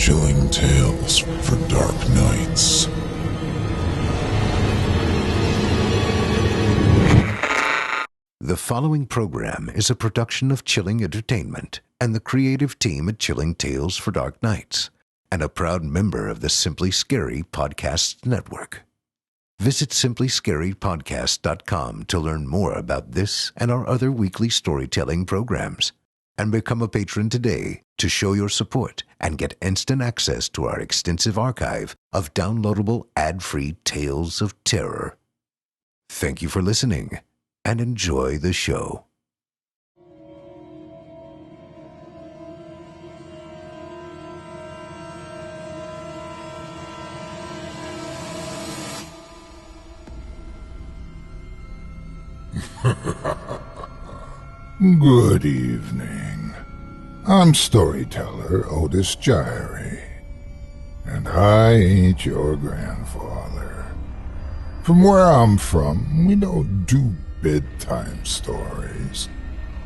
Chilling tales for dark nights. The following program is a production of Chilling Entertainment and the creative team at Chilling Tales for Dark Nights, and a proud member of the Simply Scary Podcasts Network. Visit simplyscarypodcast.com to learn more about this and our other weekly storytelling programs, and become a patron today to show your support and get instant access to our extensive archive of downloadable ad-free tales of terror. Thank you for listening, and enjoy the show. Good evening. I'm storyteller Otis Gyrie, and I ain't your grandfather. From where I'm from, we don't do bedtime stories.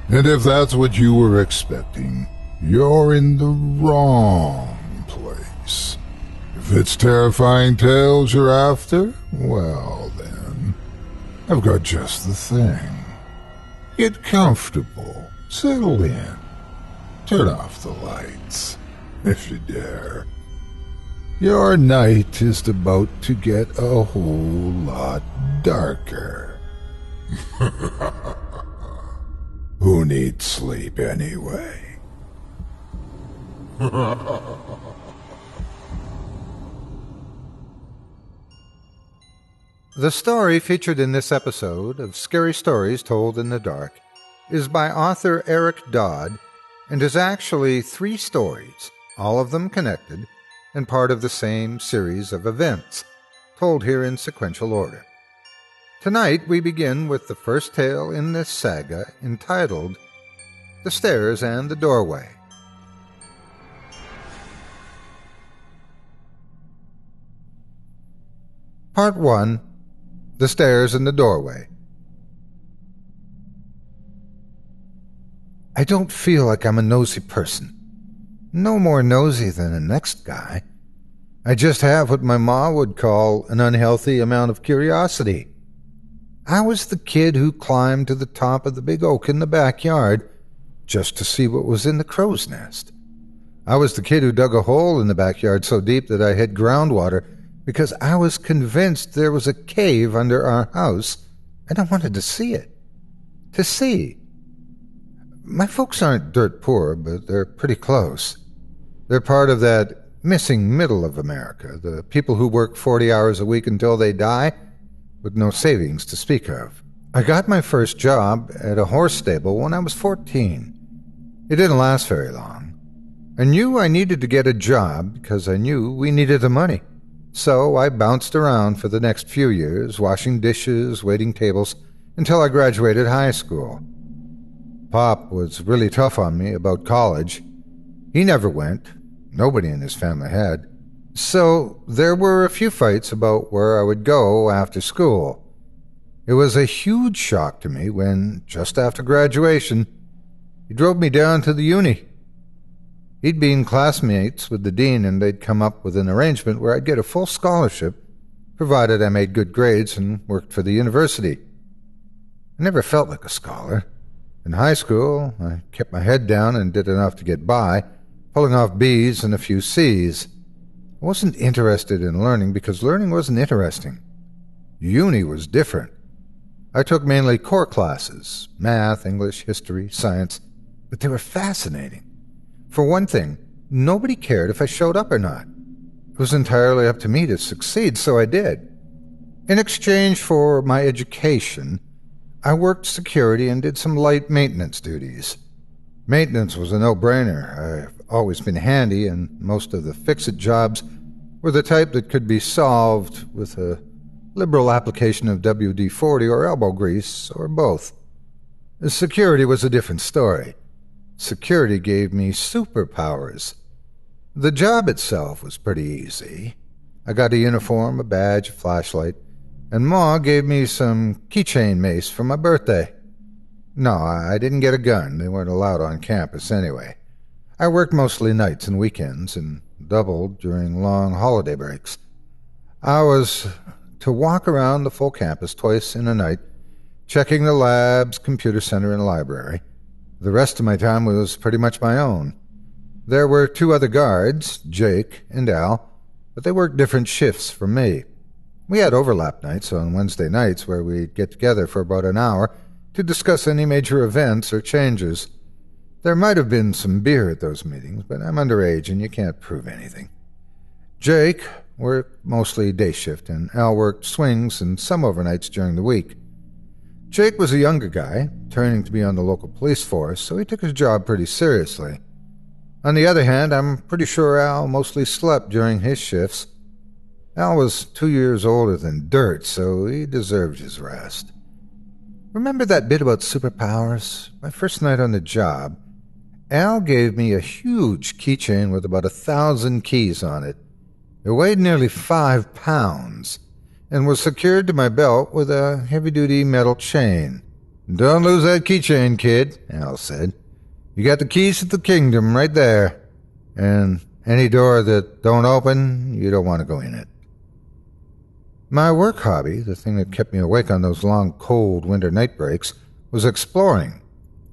And if that's what you were expecting, you're in the wrong place. If it's terrifying tales you're after, well then, I've got just the thing. Get comfortable, settle in, turn off the lights, if you dare. Your night is about to get a whole lot darker. Who needs sleep anyway? The story featured in this episode of Scary Stories Told in the Dark is by author Eric Dodd and is actually 3 stories, all of them connected and part of the same series of events, told here in sequential order. Tonight we begin with the first tale in this saga entitled The Stairs and the Doorway. Part 1. The Stairs and the Doorway. I don't feel like I'm a nosy person. No more nosy than the next guy. I just have what my ma would call an unhealthy amount of curiosity. I was the kid who climbed to the top of the big oak in the backyard just to see what was in the crow's nest. I was the kid who dug a hole in the backyard so deep that I hid groundwater because I was convinced there was a cave under our house, and I wanted to see it. To see. My folks aren't dirt poor, but they're pretty close. They're part of that missing middle of America, the people who work 40 hours a week until they die, with no savings to speak of. I got my first job at a horse stable when I was 14. It didn't last very long. I knew I needed to get a job because I knew we needed the money. So I bounced around for the next few years, washing dishes, waiting tables, until I graduated high school. Pop was really tough on me about college. He never went. Nobody in his family had. So there were a few fights about where I would go after school. It was a huge shock to me when, just after graduation, he drove me down to the uni. He'd been classmates with the dean, and they'd come up with an arrangement where I'd get a full scholarship, provided I made good grades and worked for the university. I never felt like a scholar. In high school, I kept my head down and did enough to get by, pulling off B's and a few C's. I wasn't interested in learning because learning wasn't interesting. Uni was different. I took mainly core classes, math, English, history, science, but they were fascinating. For one thing, nobody cared if I showed up or not. It was entirely up to me to succeed, so I did. In exchange for my education, I worked security and did some light maintenance duties. Maintenance was a no-brainer. I've always been handy, and most of the fix-it jobs were the type that could be solved with a liberal application of WD-40 or elbow grease, or both. Security was a different story. Security gave me superpowers. The job itself was pretty easy. I got a uniform, a badge, a flashlight, and Ma gave me some keychain mace for my birthday. No, I didn't get a gun. They weren't allowed on campus anyway. I worked mostly nights and weekends, and doubled during long holiday breaks. I was to walk around the full campus twice in a night, checking the labs, computer center, and library. The rest of my time was pretty much my own. There were 2 other guards, Jake and Al, but they worked different shifts from me. We had overlap nights on Wednesday nights where we'd get together for about an hour to discuss any major events or changes. There might have been some beer at those meetings, but I'm underage and you can't prove anything. Jake worked mostly day shift, and Al worked swings and some overnights during the week. Jake was a younger guy, turning to be on the local police force, so he took his job pretty seriously. On the other hand, I'm pretty sure Al mostly slept during his shifts. Al was 2 years older than dirt, so he deserved his rest. Remember that bit about superpowers? My first night on the job, Al gave me a huge keychain with about 1,000 keys on it. It weighed nearly 5 pounds and was secured to my belt with a heavy-duty metal chain. "Don't lose that keychain, kid," Al said. "You got the keys to the kingdom right there, and any door that don't open, you don't want to go in it." My work hobby, the thing that kept me awake on those long, cold winter night breaks, was exploring.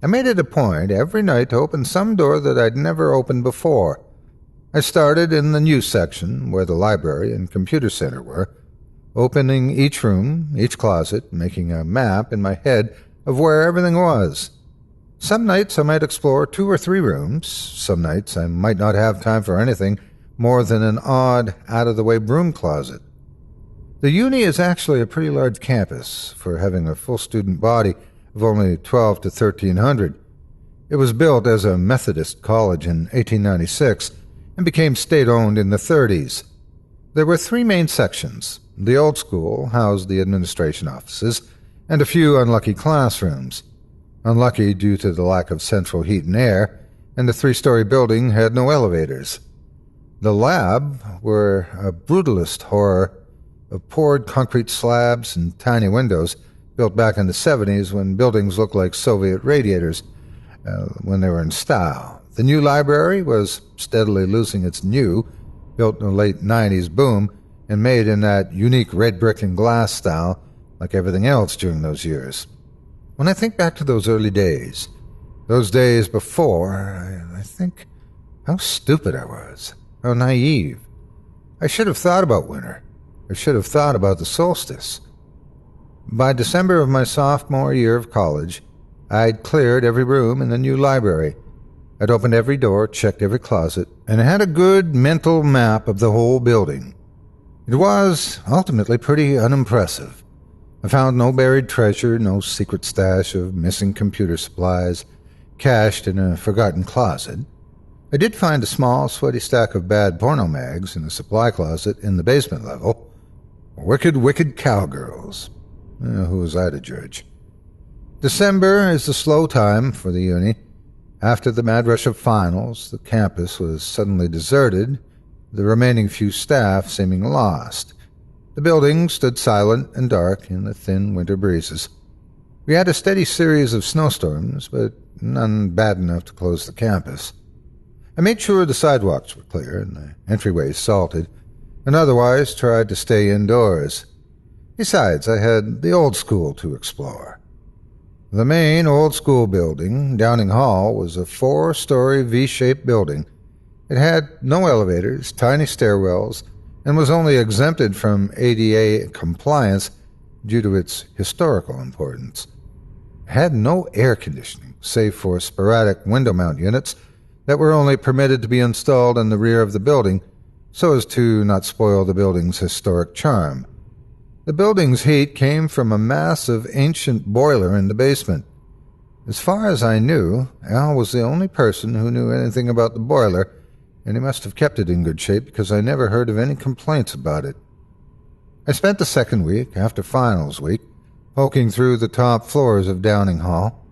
I made it a point every night to open some door that I'd never opened before. I started in the news section, where the library and computer center were, opening each room, each closet, making a map in my head of where everything was. Some nights I might explore 2 or 3 rooms. Some nights I might not have time for anything more than an odd, out-of-the-way broom closet. The uni is actually a pretty large campus for having a full student body of only 12 to 1,300. It was built as a Methodist college in 1896 and became state-owned in the 30s. There were 3 main sections. The old school housed the administration offices and a few unlucky classrooms. Unlucky due to the lack of central heat and air, and the 3-story building had no elevators. The lab were a brutalist horror of poured concrete slabs and tiny windows built back in the 70s when buildings looked like Soviet radiators when they were in style. The new library was steadily losing its new, built in the late 90s boom, and made in that unique red brick and glass style like everything else during those years. When I think back to those early days, those days before, I think how stupid I was, how naive. I should have thought about winter. I should have thought about the solstice. By December of my sophomore year of college, I'd cleared every room in the new library. I'd opened every door, checked every closet, and I had a good mental map of the whole building. It was ultimately pretty unimpressive. I found no buried treasure, no secret stash of missing computer supplies cached in a forgotten closet. I did find a small, sweaty stack of bad porno mags in a supply closet in the basement level. Wicked, wicked cowgirls. Who was I to judge? December is the slow time for the uni. After the mad rush of finals, the campus was suddenly deserted, the remaining few staff seeming lost. The building stood silent and dark in the thin winter breezes. We had a steady series of snowstorms, but none bad enough to close the campus. I made sure the sidewalks were clear and the entryways salted, and otherwise tried to stay indoors. Besides, I had the old school to explore. The main old school building, Downing Hall, was a 4-story V-shaped building. It had no elevators, tiny stairwells, and was only exempted from ADA compliance due to its historical importance. It had no air conditioning, save for sporadic window mount units that were only permitted to be installed in the rear of the building so as to not spoil the building's historic charm. The building's heat came from a massive ancient boiler in the basement. As far as I knew, Al was the only person who knew anything about the boiler, and he must have kept it in good shape because I never heard of any complaints about it. I spent the second week, after finals week, poking through the top floors of Downing Hall.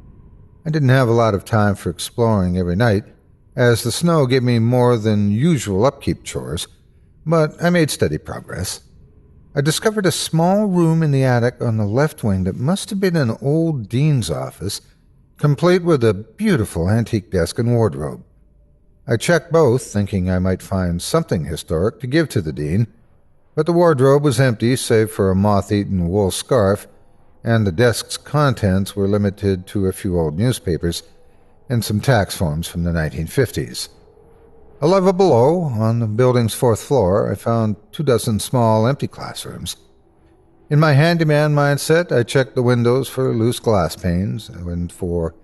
I didn't have a lot of time for exploring every night, as the snow gave me more than usual upkeep chores, but I made steady progress. I discovered a small room in the attic on the left wing that must have been an old dean's office, complete with a beautiful antique desk and wardrobe. I checked both, thinking I might find something historic to give to the dean, but the wardrobe was empty save for a moth-eaten wool scarf, and the desk's contents were limited to a few old newspapers and some tax forms from the 1950s. A level below, on the building's 4th floor, I found 24 small, empty classrooms. In my handyman mindset, I checked the windows for loose glass panes and for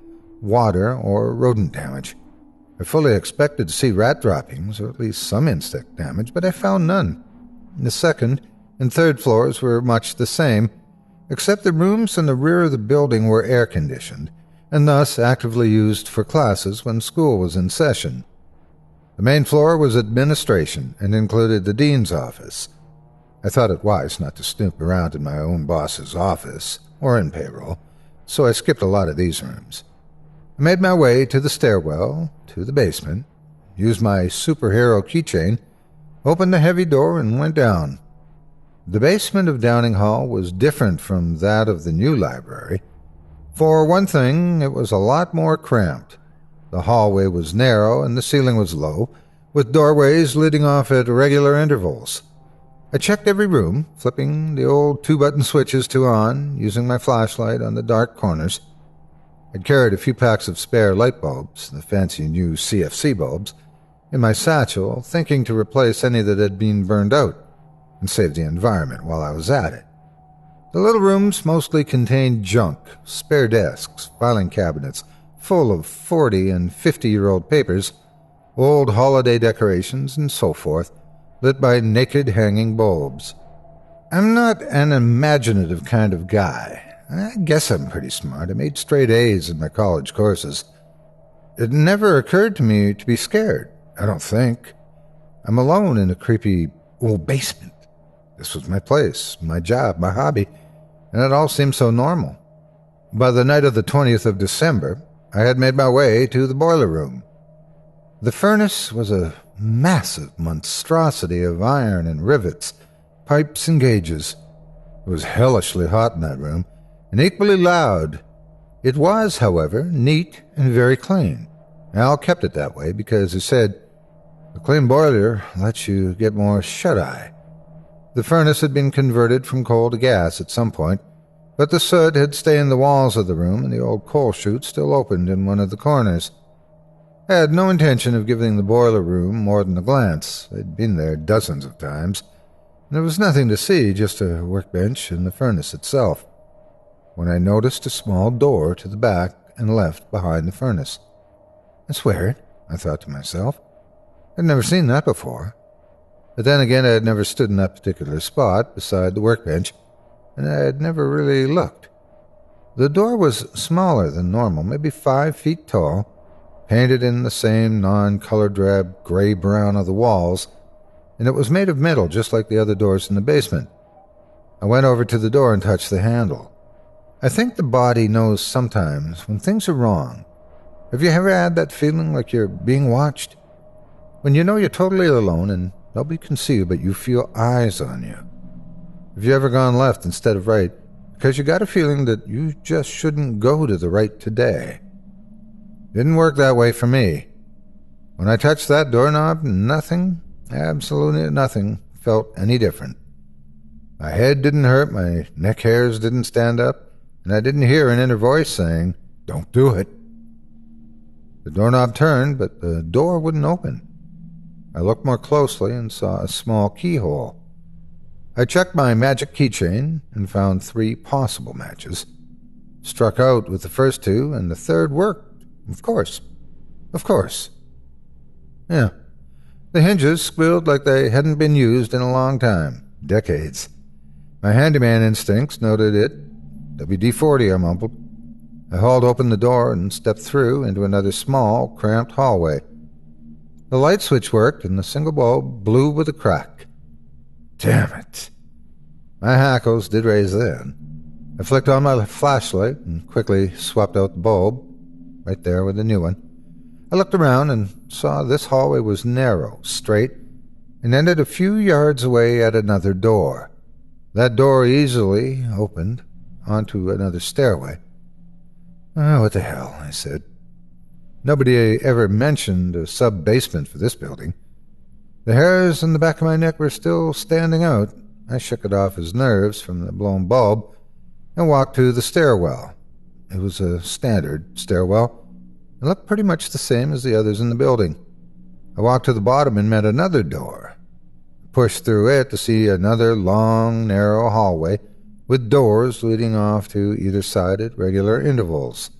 water or rodent damage. I fully expected to see rat droppings, or at least some insect damage, but I found none. The 2nd and 3rd floors were much the same, except the rooms in the rear of the building were air-conditioned, and thus actively used for classes when school was in session. The main floor was administration and included the dean's office. I thought it wise not to snoop around in my own boss's office or in payroll, so I skipped a lot of these rooms. I made my way to the stairwell, to the basement, used my superhero keychain, opened the heavy door, and went down. The basement of Downing Hall was different from that of the new library. For one thing, it was a lot more cramped. The hallway was narrow and the ceiling was low, with doorways leading off at regular intervals. I checked every room, flipping the old 2-button switches to on, using my flashlight on the dark corners. I'd carried a few packs of spare light bulbs, the fancy new CFC bulbs, in my satchel, thinking to replace any that had been burned out and save the environment while I was at it. The little rooms mostly contained junk, spare desks, filing cabinets, full of 40- and 50-year-old papers, old holiday decorations, and so forth, lit by naked hanging bulbs. I'm not an imaginative kind of guy. I guess I'm pretty smart. I made straight A's in my college courses. It never occurred to me to be scared, I don't think. I'm alone in a creepy old basement. This was my place, my job, my hobby, and it all seemed so normal. By the night of the 20th of December, I had made my way to the boiler room. The furnace was a massive monstrosity of iron and rivets, pipes and gauges. It was hellishly hot in that room, and equally loud. It was, however, neat and very clean. Al kept it that way because he said, "A clean boiler lets you get more shut-eye." The furnace had been converted from coal to gas at some point, but the soot had stained the walls of the room, and the old coal chute still opened in one of the corners. I had no intention of giving the boiler room more than a glance. I'd been there dozens of times, and there was nothing to see, just a workbench and the furnace itself, when I noticed a small door to the back and left behind the furnace. That's weird, I thought to myself. I'd never seen that before. But then again, I had never stood in that particular spot beside the workbench, and I had never really looked. The door was smaller than normal, maybe 5 feet tall, painted in the same non-color drab gray-brown of the walls, and it was made of metal just like the other doors in the basement. I went over to the door and touched the handle. I think the body knows sometimes when things are wrong. Have you ever had that feeling like you're being watched? When you know you're totally alone and nobody can see you, but you feel eyes on you. Have you ever gone left instead of right because you got a feeling that you just shouldn't go to the right today? Didn't work that way for me. When I touched that doorknob, nothing, absolutely nothing, felt any different. My head didn't hurt, my neck hairs didn't stand up, and I didn't hear an inner voice saying, "Don't do it." The doorknob turned, but the door wouldn't open. I looked more closely and saw a small keyhole. I checked my magic keychain and found 3 possible matches. Struck out with the first 2, and the third worked. Of course. Yeah. The hinges squealed like they hadn't been used in a long time. Decades. My handyman instincts noted it. WD-40, I mumbled. I hauled open the door and stepped through into another small, cramped hallway. The light switch worked, and the single bulb blew with a crack. Damn it. My hackles did raise then. I flicked on my flashlight and quickly swapped out the bulb, right there with the new one. I looked around and saw this hallway was narrow, straight, and ended a few yards away at another door. That door easily opened onto another stairway. "Oh, what the hell," I said. Nobody ever mentioned a sub-basement for this building. The hairs on the back of my neck were still standing out. I shook it off as nerves from the blown bulb and walked to the stairwell. It was a standard stairwell. It looked pretty much the same as the others in the building. I walked to the bottom and met another door. I pushed through it to see another long, narrow hallway with doors leading off to either side at regular intervals.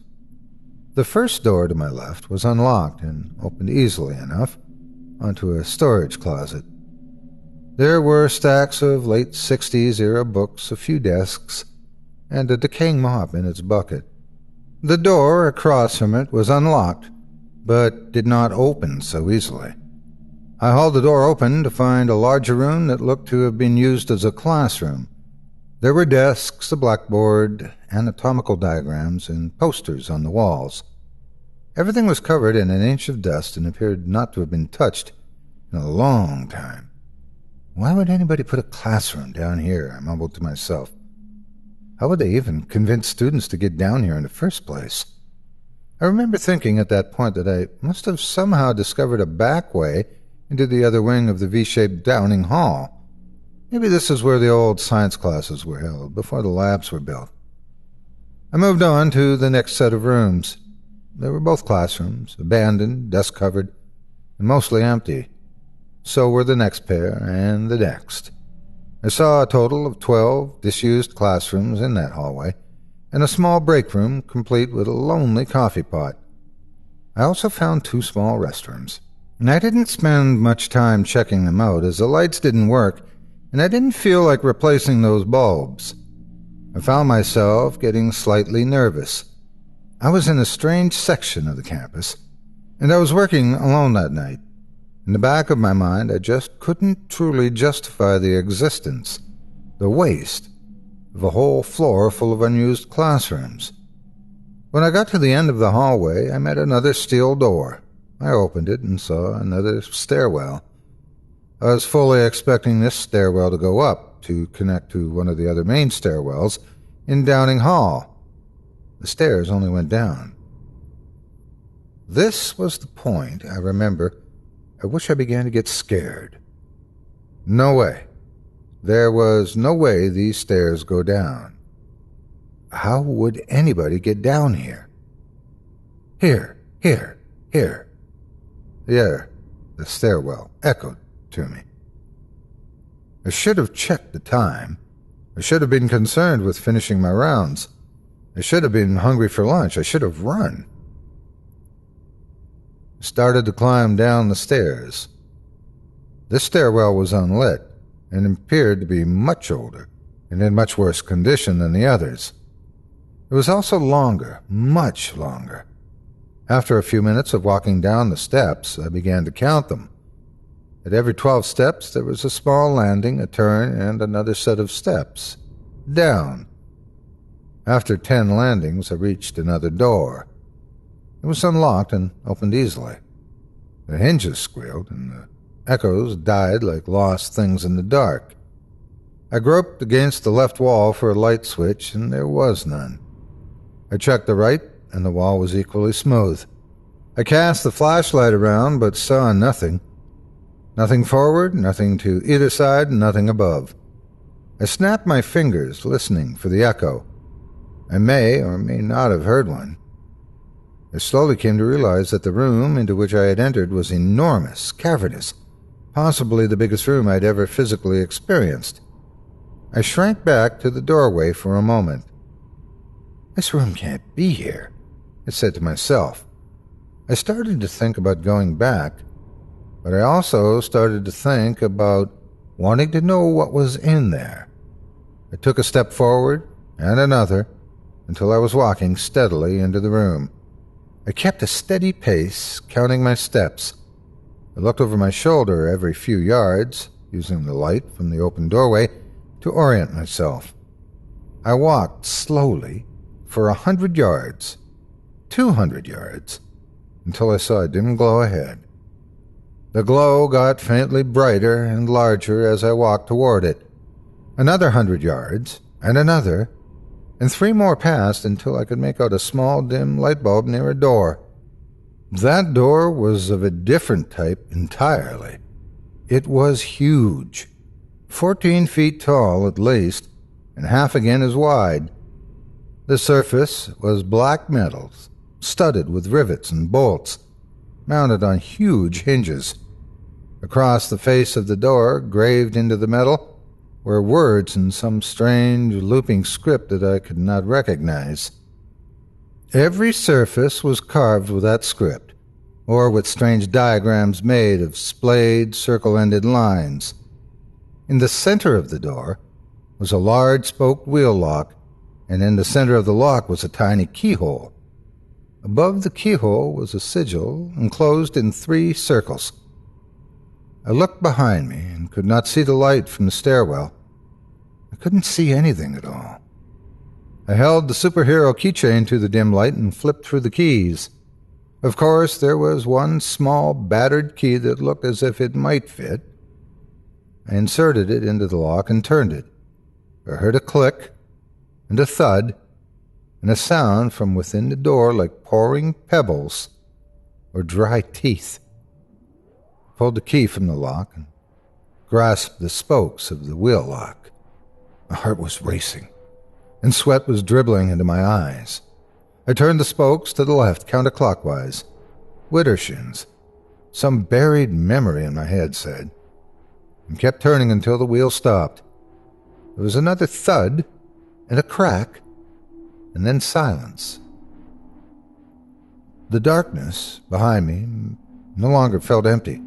The first door to my left was unlocked and opened easily enough onto a storage closet. There were stacks of late 60s-era books, a few desks, and a decaying mop in its bucket. The door across from it was unlocked, but did not open so easily. I hauled the door open to find a larger room that looked to have been used as a classroom. There were desks, a blackboard, anatomical diagrams, and posters on the walls. Everything was covered in an inch of dust and appeared not to have been touched in a long time. Why would anybody put a classroom down here? I mumbled to myself. How would they even convince students to get down here in the first place? I remember thinking at that point that I must have somehow discovered a back way into the other wing of the V-shaped Downing Hall. Maybe this is where the old science classes were held, before the labs were built. I moved on to the next set of rooms. They were both classrooms, abandoned, dust-covered, and mostly empty. So were the next pair, and the next. I saw a total of 12 disused classrooms in that hallway, and a small break room complete with a lonely coffee pot. I also found 2 small restrooms, and I didn't spend much time checking them out as the lights didn't work, and I didn't feel like replacing those bulbs. I found myself getting slightly nervous. I was in a strange section of the campus, and I was working alone that night. In the back of my mind, I just couldn't truly justify the existence, the waste, of a whole floor full of unused classrooms. When I got to the end of the hallway, I met another steel door. I opened it and saw another stairwell. I was fully expecting this stairwell to go up to connect to one of the other main stairwells in Downing Hall. The stairs only went down. This was the point, I remember, at which I began to get scared. No way. There was no way these stairs go down. How would anybody get down here? Here. The stairwell echoed to me. I should have checked the time. I should have been concerned with finishing my rounds. I should have been hungry for lunch. I should have run. I started to climb down the stairs. This stairwell was unlit and appeared to be much older and in much worse condition than the others. It was also longer, much longer. After a few minutes of walking down the steps, I began to count them. At every 12 steps, there was a small landing, a turn, and another set of steps. Down. After 10 landings, I reached another door. It was unlocked and opened easily. The hinges squealed, and the echoes died like lost things in the dark. I groped against the left wall for a light switch, and there was none. I checked the right, and the wall was equally smooth. I cast the flashlight around, but saw nothing. Nothing forward, nothing to either side, nothing above. I snapped my fingers, listening for the echo. I may or may not have heard one. I slowly came to realize that the room into which I had entered was enormous, cavernous, possibly the biggest room I'd ever physically experienced. I shrank back to the doorway for a moment. This room can't be here, I said to myself. I started to think about going back, but I also started to think about wanting to know what was in there. I took a step forward and another until I was walking steadily into the room. I kept a steady pace, counting my steps. I looked over my shoulder every few yards, using the light from the open doorway to orient myself. I walked slowly for 100 yards, 200 yards, until I saw a dim glow ahead. The glow got faintly brighter and larger as I walked toward it. Another 100 yards, and another, and 3 more passed until I could make out a small, dim light bulb near a door. That door was of a different type entirely. It was huge, 14 feet tall at least, and half again as wide. The surface was black metals, studded with rivets and bolts, mounted on huge hinges. Across the face of the door, graved into the metal, were words in some strange, looping script that I could not recognize. Every surface was carved with that script, or with strange diagrams made of splayed, circle-ended lines. In the center of the door was a large spoked wheel lock, and in the center of the lock was a tiny keyhole. Above the keyhole was a sigil enclosed in 3 circles. I looked behind me and could not see the light from the stairwell. I couldn't see anything at all. I held the superhero keychain to the dim light and flipped through the keys. Of course, there was one small, battered key that looked as if it might fit. I inserted it into the lock and turned it. I heard a click and a thud and a sound from within the door like pouring pebbles or dry teeth. I pulled the key from the lock and grasped the spokes of the wheel lock. My heart was racing, and sweat was dribbling into my eyes. I turned the spokes to the left, counterclockwise. Widdershins, some buried memory in my head said, and kept turning until the wheel stopped. There was another thud and a crack, and then silence. The darkness behind me no longer felt empty.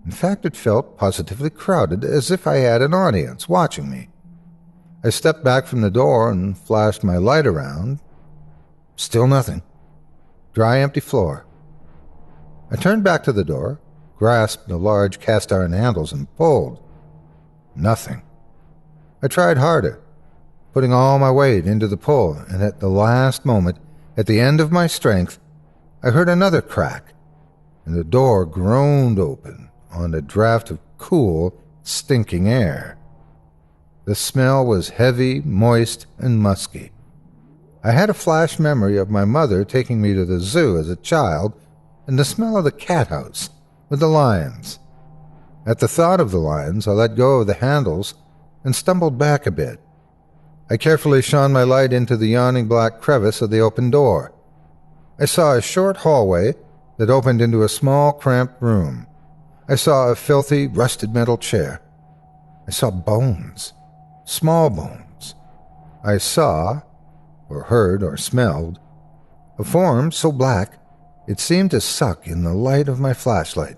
In fact, it felt positively crowded, as if I had an audience watching me. I stepped back from the door and flashed my light around. Still nothing. Dry, empty floor. I turned back to the door, grasped the large cast-iron handles, and pulled. Nothing. I tried harder, putting all my weight into the pull, and at the last moment, at the end of my strength, I heard another crack, and the door groaned open on a draft of cool, stinking air. The smell was heavy, moist, and musky. I had a flash memory of my mother taking me to the zoo as a child and the smell of the cat house with the lions. At the thought of the lions, I let go of the handles and stumbled back a bit. I carefully shone my light into the yawning black crevice of the open door. I saw a short hallway that opened into a small, cramped room. I saw a filthy, rusted metal chair. I saw bones, small bones. I saw, or heard, or smelled, a form so black it seemed to suck in the light of my flashlight.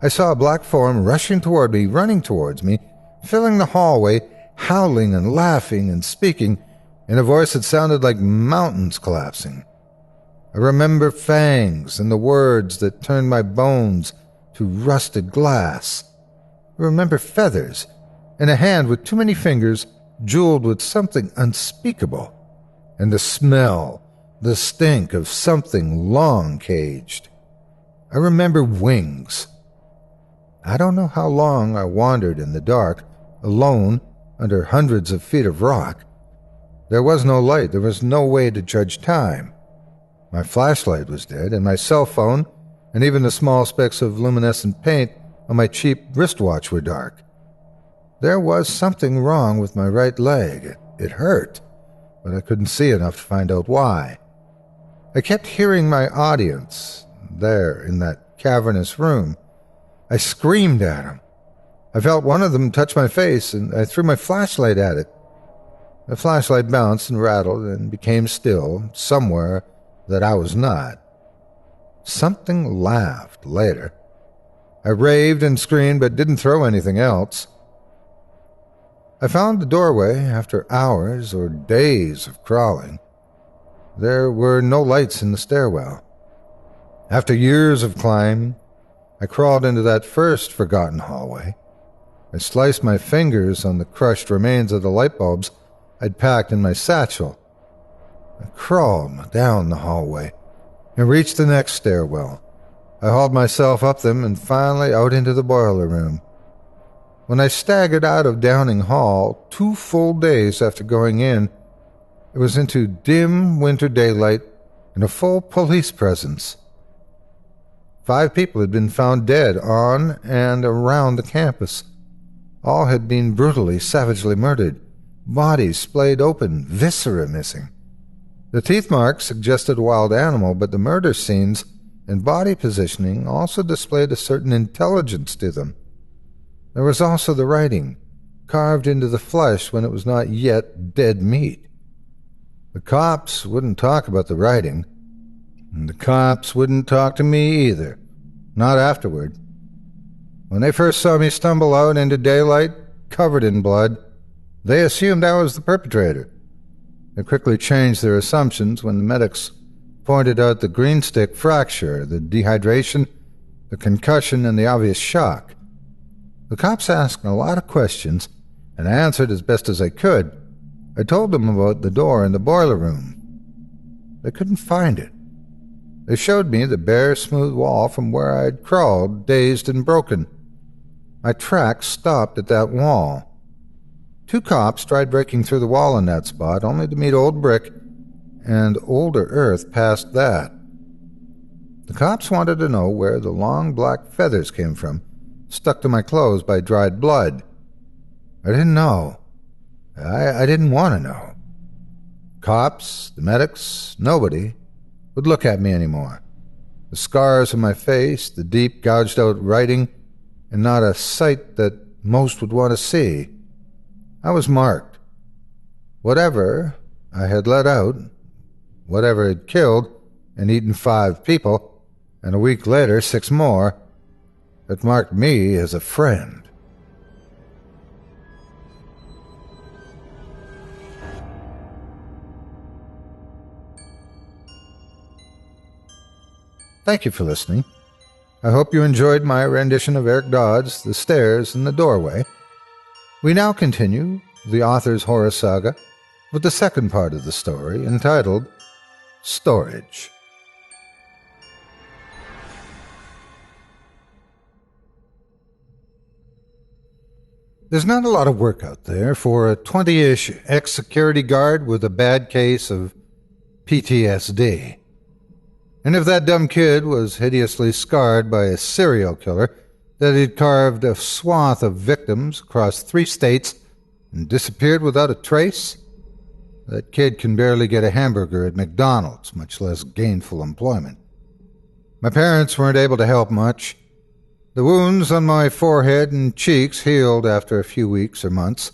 I saw a black form rushing toward me, running towards me, filling the hallway, howling and laughing and speaking in a voice that sounded like mountains collapsing. I remember fangs and the words that turned my bones to rusted glass. I remember feathers and a hand with too many fingers jeweled with something unspeakable, and the smell, the stink of something long caged. I remember wings. I don't know how long I wandered in the dark, alone under hundreds of feet of rock. There was no light. There was no way to judge time. My flashlight was dead, and my cell phone, and even the small specks of luminescent paint on my cheap wristwatch were dark. There was something wrong with my right leg. It hurt, but I couldn't see enough to find out why. I kept hearing my audience there in that cavernous room. I screamed at them. I felt one of them touch my face, and I threw my flashlight at it. The flashlight bounced and rattled and became still, somewhere that I was not. Something laughed later. I raved and screamed, but didn't throw anything else. I found the doorway after hours or days of crawling. There were no lights in the stairwell. After years of climbing, I crawled into that first forgotten hallway. I sliced my fingers on the crushed remains of the light bulbs I'd packed in my satchel. I crawled down the hallway and reached the next stairwell. I hauled myself up them and finally out into the boiler room. When I staggered out of Downing Hall 2 full days after going in, it was into dim winter daylight and a full police presence. 5 people had been found dead on and around the campus. All had been brutally, savagely murdered, bodies splayed open, viscera missing. The teeth marks suggested a wild animal, but the murder scenes and body positioning also displayed a certain intelligence to them. There was also the writing, carved into the flesh when it was not yet dead meat. The cops wouldn't talk about the writing, and the cops wouldn't talk to me either, not afterward. When they first saw me stumble out into daylight, covered in blood, they assumed I was the perpetrator. They quickly changed their assumptions when the medics pointed out the green stick fracture, the dehydration, the concussion, and the obvious shock. The cops asked a lot of questions, and I answered as best as I could. I told them about the door in the boiler room. They couldn't find it. They showed me the bare, smooth wall from where I had crawled, dazed and broken. My tracks stopped at that wall. 2 cops tried breaking through the wall in that spot, only to meet old brick and older earth past that. The cops wanted to know where the long black feathers came from, stuck to my clothes by dried blood. I didn't know. I didn't want to know. Cops, the medics, nobody would look at me anymore. The scars on my face, the deep gouged-out writing, and not a sight that most would want to see. I was marked. Whatever I had let out, whatever had killed and eaten 5 people, and a week later 6 more, it marked me as a friend. Thank you for listening. I hope you enjoyed my rendition of Eric Dodd's The Stairs and the Doorway. We now continue the author's horror saga with the second part of the story, entitled Storage. There's not a lot of work out there for a 20-ish ex-security guard with a bad case of PTSD. And if that dumb kid was hideously scarred by a serial killer that had carved a swath of victims across 3 states and disappeared without a trace, that kid can barely get a hamburger at McDonald's, much less gainful employment. My parents weren't able to help much. The wounds on my forehead and cheeks healed after a few weeks or months.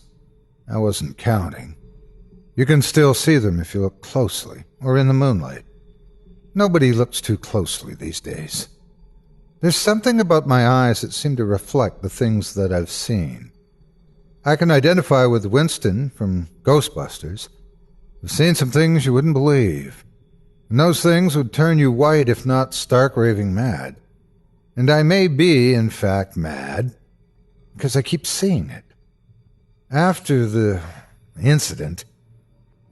I wasn't counting. You can still see them if you look closely, or in the moonlight. Nobody looks too closely these days. There's something about my eyes that seem to reflect the things that I've seen. I can identify with Winston from Ghostbusters. I've seen some things you wouldn't believe, and those things would turn you white if not stark raving mad. And I may be, in fact, mad, because I keep seeing it. After the incident,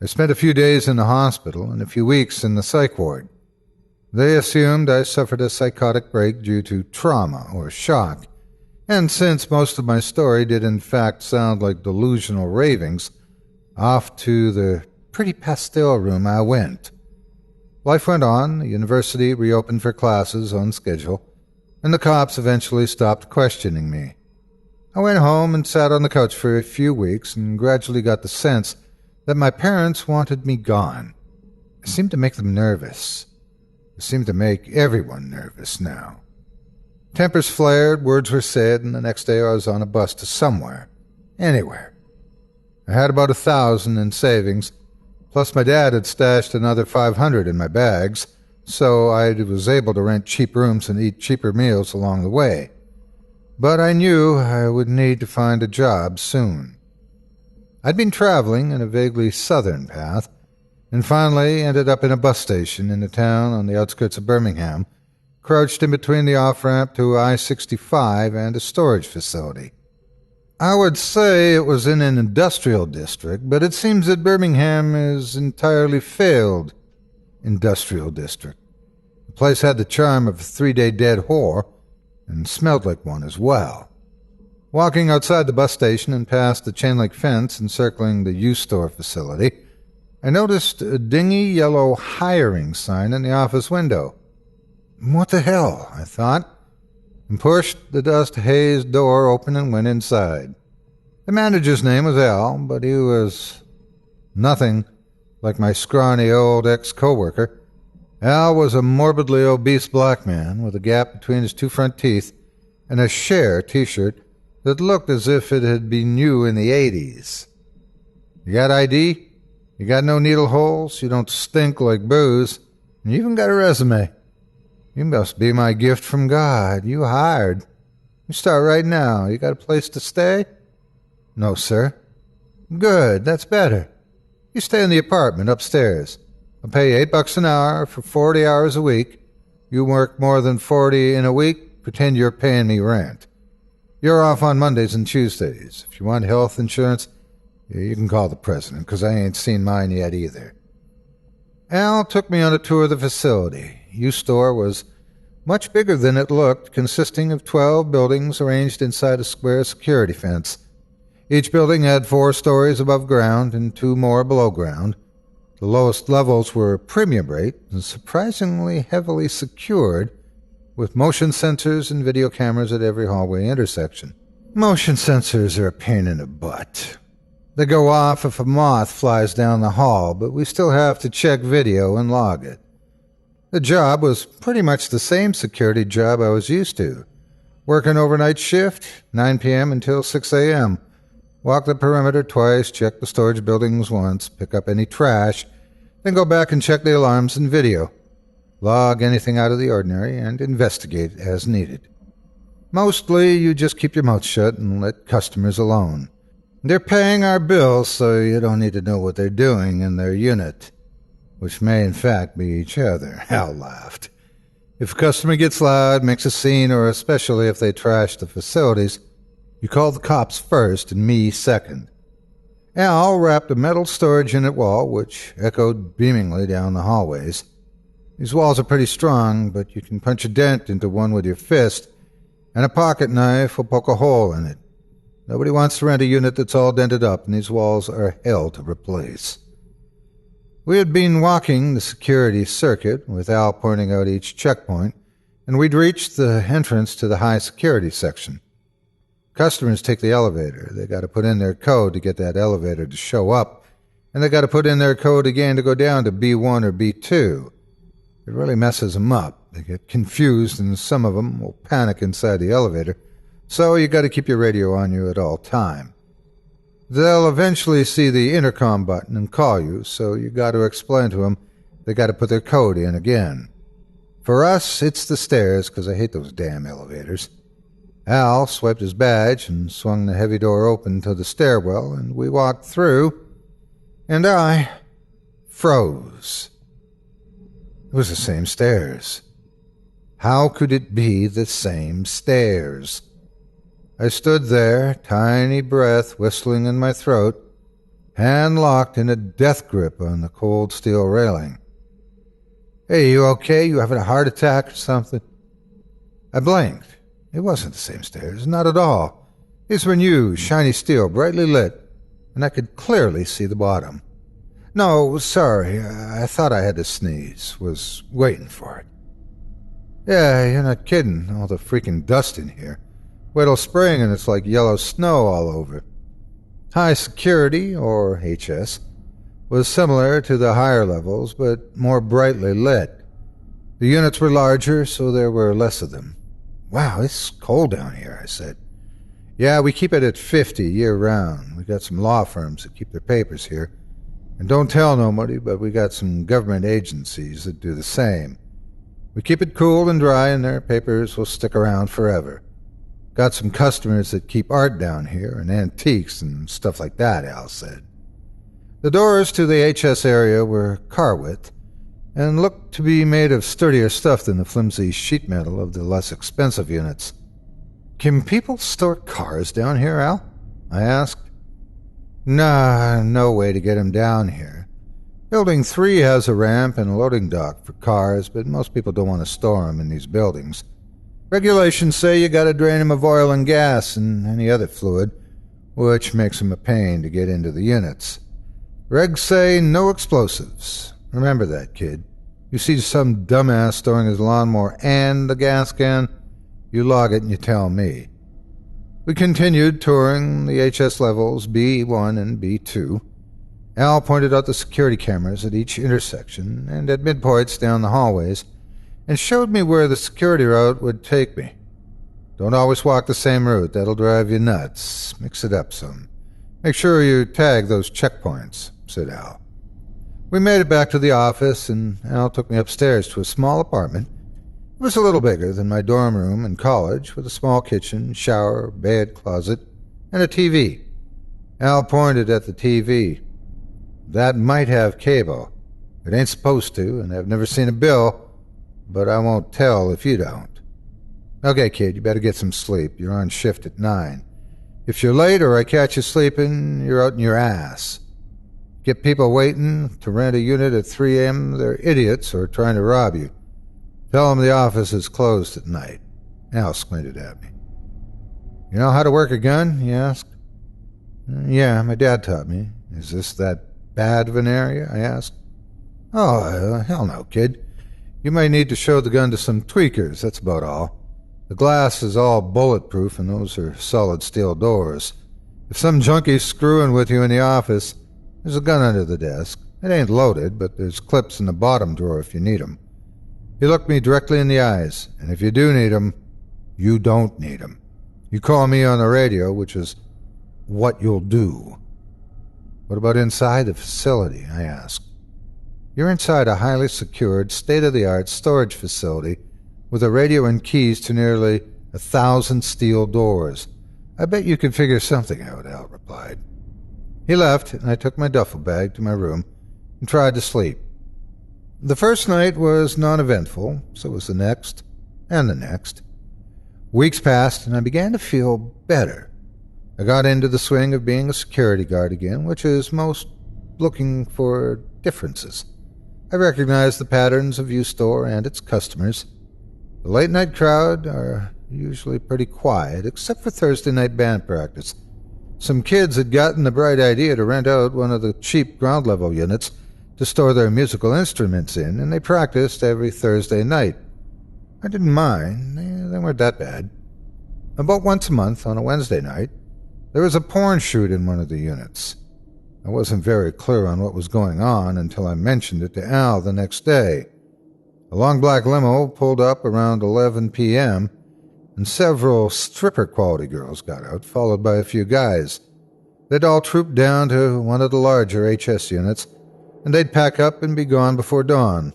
I spent a few days in the hospital and a few weeks in the psych ward. They assumed I suffered a psychotic break due to trauma or shock, and since most of my story did in fact sound like delusional ravings, off to the pretty pastel room I went. Life went on, the university reopened for classes on schedule, and the cops eventually stopped questioning me. I went home and sat on the couch for a few weeks and gradually got the sense that my parents wanted me gone. It seemed to make them nervous. It seemed to make everyone nervous now. Tempers flared, words were said, and the next day I was on a bus to somewhere. Anywhere. I had about 1,000 in savings, plus my dad had stashed another 500 in my bags, so I was able to rent cheap rooms and eat cheaper meals along the way. But I knew I would need to find a job soon. I'd been traveling in a vaguely southern path, and finally ended up in a bus station in a town on the outskirts of Birmingham, crouched in between the off-ramp to I-65 and a storage facility. I would say it was in an industrial district, but it seems that Birmingham is entirely failed industrial district. The place had the charm of a 3-day dead whore, and smelled like one as well. Walking outside the bus station and past the chain-link fence encircling the U-Store facility, I noticed a dingy yellow hiring sign in the office window. What the hell, I thought, and pushed the dust-hazed door open and went inside. The manager's name was Al, but he was nothing like my scrawny old ex-coworker. Al was a morbidly obese black man with a gap between his two front teeth and a Cher t-shirt that looked as if it had been new in the 80s. You got ID? You got no needle holes? You don't stink like booze? And you even got a resume? You must be my gift from God. You hired. You start right now. You got a place to stay? No, sir. Good, that's better. You stay in the apartment upstairs. I'll pay you $8 an hour for 40 hours a week. You work more than 40 in a week, pretend you're paying me rent. You're off on Mondays and Tuesdays. If you want health insurance, you can call the president, 'cause I ain't seen mine yet either. Al took me on a tour of the facility. U-Store was much bigger than it looked, consisting of 12 buildings arranged inside a square security fence. Each building had 4 stories above ground and 2 more below ground. The lowest levels were premium rate and surprisingly heavily secured, with motion sensors and video cameras at every hallway intersection. Motion sensors are a pain in the butt. They go off if a moth flies down the hall, but we still have to check video and log it. The job was pretty much the same security job I was used to. Work an overnight shift, 9 p.m. until 6 a.m., walk the perimeter twice, check the storage buildings once, pick up any trash, then go back and check the alarms and video, log anything out of the ordinary, and investigate as needed. Mostly, you just keep your mouth shut and let customers alone. They're paying our bills, so you don't need to know what they're doing in their unit, which may in fact be each other. Al laughed. If a customer gets loud, makes a scene, or especially if they trash the facilities, you call the cops first and me second. Al wrapped a metal storage unit wall, which echoed beamingly down the hallways. These walls are pretty strong, but you can punch a dent into one with your fist, and a pocket knife will poke a hole in it. Nobody wants to rent a unit that's all dented up, and these walls are hell to replace. We had been walking the security circuit, with Al pointing out each checkpoint, and we'd reached the entrance to the high security section. Customers take the elevator. They got to put in their code to get that elevator to show up, and they got to put in their code again to go down to B1 or B2. It really messes them up. They get confused, and some of them will panic inside the elevator, so you got to keep your radio on you at all time. They'll eventually see the intercom button and call you, so you got to explain to them they got to put their code in again. For us, it's the stairs, 'cause I hate those damn elevators. Al swiped his badge and swung the heavy door open to the stairwell, and we walked through, and I froze. It was the same stairs. How could it be the same stairs? I stood there, tiny breath whistling in my throat, hand locked in a death grip on the cold steel railing. Hey, you okay? You having a heart attack or something? I blinked. It wasn't the same stairs, not at all. These were new, shiny steel, brightly lit, and I could clearly see the bottom. No, sorry, I thought I had to sneeze. Was waiting for it. Yeah, you're not kidding, all the freaking dust in here. Wait till spring and it's like yellow snow all over. High security, or HS, was similar to the higher levels, but more brightly lit. The units were larger, so there were less of them. Wow, it's cold down here, I said. Yeah, we keep it at 50 year-round. We got some law firms that keep their papers here. And don't tell nobody, but we got some government agencies that do the same. We keep it cool and dry, and their papers will stick around forever. Got some customers that keep art down here, and antiques and stuff like that, Al said. The doors to the HS area were car width, and looked to be made of sturdier stuff than the flimsy sheet metal of the less expensive units. Can people store cars down here, Al? I asked. Nah, no way to get them down here. Building 3 has a ramp and a loading dock for cars, but most people don't want to store them in these buildings. Regulations say you gotta drain them of oil and gas and any other fluid, which makes them a pain to get into the units. Regs say no explosives. Remember that, kid. You see some dumbass storing his lawnmower and the gas can, you log it and you tell me. We continued touring the HS levels B1 and B2. Al pointed out the security cameras at each intersection and at midpoints down the hallways and showed me where the security route would take me. Don't always walk the same route. That'll drive you nuts. Mix it up some. Make sure you tag those checkpoints, said Al. We made it back to the office, and Al took me upstairs to a small apartment. It was a little bigger than my dorm room in college, with a small kitchen, shower, bed, closet, and a TV. Al pointed at the TV. That might have cable. It ain't supposed to, and I've never seen a bill, but I won't tell if you don't. Okay, kid, you better get some sleep. You're on shift at 9. If you're late or I catch you sleeping, you're out in your ass. Get people waiting to rent a unit at 3 a.m., they're idiots or trying to rob you. Tell them the office is closed at night. Al squinted at me. You know how to work a gun? He asked. Yeah, my dad taught me. Is this that bad of an area? I asked. Oh, hell no, kid. You might need to show the gun to some tweakers, that's about all. The glass is all bulletproof and those are solid steel doors. If some junkie's screwing with you in the office, there's a gun under the desk. It ain't loaded, but there's clips in the bottom drawer if you need 'em. He looked me directly in the eyes, and if you do need 'em, you don't need 'em. You call me on the radio, which is what you'll do. What about inside the facility? I asked. You're inside a highly secured, state-of-the-art storage facility with a radio and keys to nearly 1,000 steel doors. I bet you can figure something out, Al replied. He left, and I took my duffel bag to my room and tried to sleep. The first night was non-eventful, so was the next, and the next. Weeks passed, and I began to feel better. I got into the swing of being a security guard again, which is most looking for differences. I recognized the patterns of U-Store and its customers. The late-night crowd are usually pretty quiet, except for Thursday night band practice. Some kids had gotten the bright idea to rent out one of the cheap ground-level units to store their musical instruments in, and they practiced every Thursday night. I didn't mind. They weren't that bad. About once a month, on a Wednesday night, there was a porn shoot in one of the units. I wasn't very clear on what was going on until I mentioned it to Al the next day. A long black limo pulled up around 11 p.m., and several stripper-quality girls got out, followed by a few guys. They'd all trooped down to one of the larger HS units, and they'd pack up and be gone before dawn.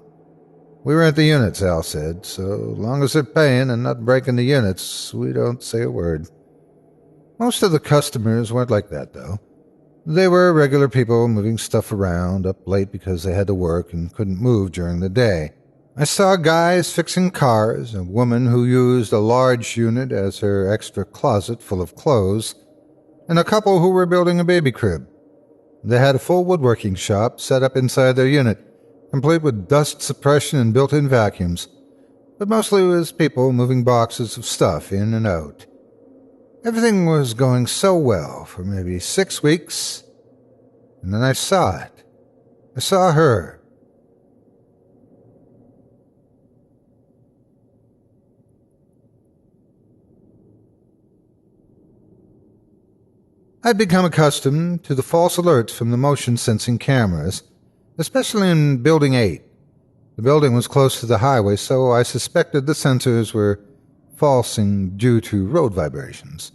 We rent the units, Al said, so long as they're paying and not breaking the units, we don't say a word. Most of the customers weren't like that, though. They were regular people moving stuff around, up late because they had to work and couldn't move during the day. I saw guys fixing cars, a woman who used a large unit as her extra closet full of clothes, and a couple who were building a baby crib. They had a full woodworking shop set up inside their unit, complete with dust suppression and built-in vacuums, but mostly it was people moving boxes of stuff in and out. Everything was going so well for maybe 6 weeks, and then I saw it. I saw her. I'd become accustomed to the false alerts from the motion-sensing cameras, especially in Building 8. The building was close to the highway, so I suspected the sensors were falsing due to road vibrations.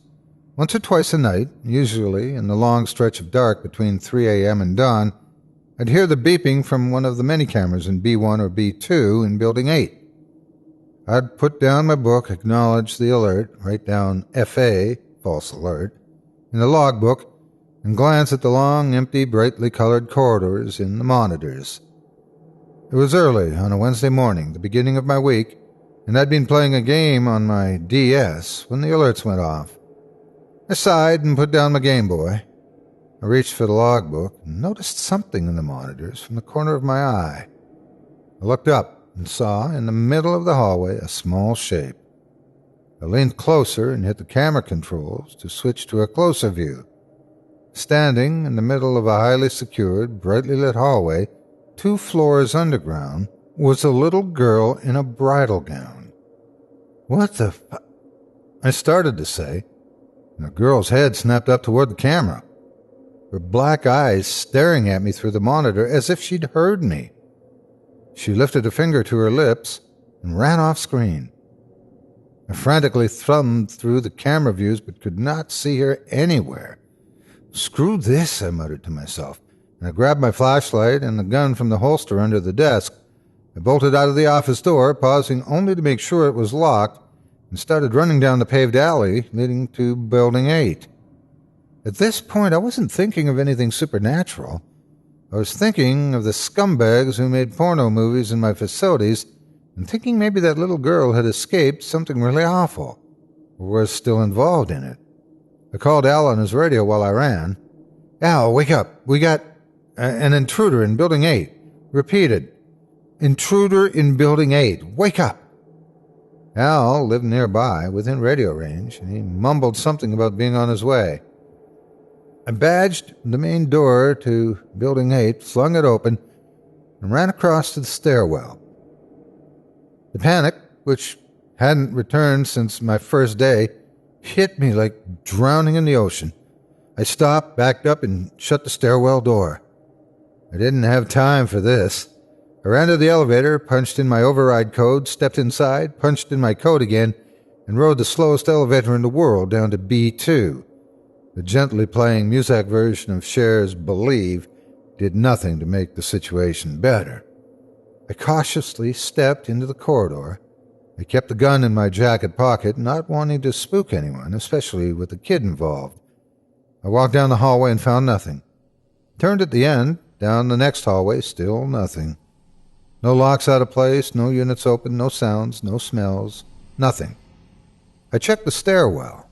Once or twice a night, usually in the long stretch of dark between 3 a.m. and dawn, I'd hear the beeping from one of the many cameras in B1 or B2 in Building 8. I'd put down my book, acknowledge the alert, write down FA, false alert, in the logbook, and glance at the long, empty, brightly colored corridors in the monitors. It was early on a Wednesday morning, the beginning of my week, and I'd been playing a game on my DS when the alerts went off. I sighed and put down my Game Boy. I reached for the logbook and noticed something in the monitors from the corner of my eye. I looked up and saw, in the middle of the hallway, a small shape. I leaned closer and hit the camera controls to switch to a closer view. Standing in the middle of a highly secured, brightly lit hallway, 2 floors underground, was a little girl in a bridal gown. What the I started to say, and the girl's head snapped up toward the camera, her black eyes staring at me through the monitor as if she'd heard me. She lifted a finger to her lips and ran off screen. I frantically thumbed through the camera views but could not see her anywhere. Screw this, I muttered to myself, and I grabbed my flashlight and the gun from the holster under the desk. I bolted out of the office door, pausing only to make sure it was locked, and started running down the paved alley leading to Building 8. At this point, I wasn't thinking of anything supernatural. I was thinking of the scumbags who made porno movies in my facilities and thinking maybe that little girl had escaped something really awful or was still involved in it. I called Al on his radio while I ran. Al, wake up. We got an intruder in Building 8. Repeated. Intruder in Building 8. Wake up. Al lived nearby, within radio range, and he mumbled something about being on his way. I badged the main door to Building 8, flung it open, and ran across to the stairwell. The panic, which hadn't returned since my first day, hit me like drowning in the ocean. I stopped, backed up, and shut the stairwell door. I didn't have time for this. I ran to the elevator, punched in my override code, stepped inside, punched in my code again, and rode the slowest elevator in the world down to B2. The gently playing Muzak version of Cher's Believe did nothing to make the situation better. I cautiously stepped into the corridor. I kept the gun in my jacket pocket, not wanting to spook anyone, especially with the kid involved. I walked down the hallway and found nothing. Turned at the end, down the next hallway, still nothing. No locks out of place, no units open, no sounds, no smells, nothing. I checked the stairwell.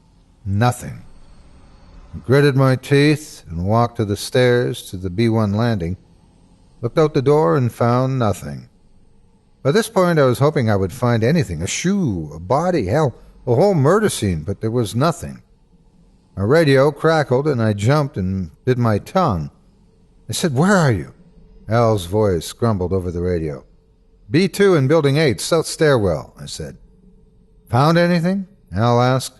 Nothing. I gritted my teeth and walked to the stairs to the B1 landing, looked out the door and found nothing. By this point I was hoping I would find anything, a shoe, a body, hell, a whole murder scene, but there was nothing. My radio crackled and I jumped and bit my tongue. I said, "Where are you?" Al's voice grumbled over the radio. "B2 in Building 8, south stairwell," I said. "Found anything?" Al asked.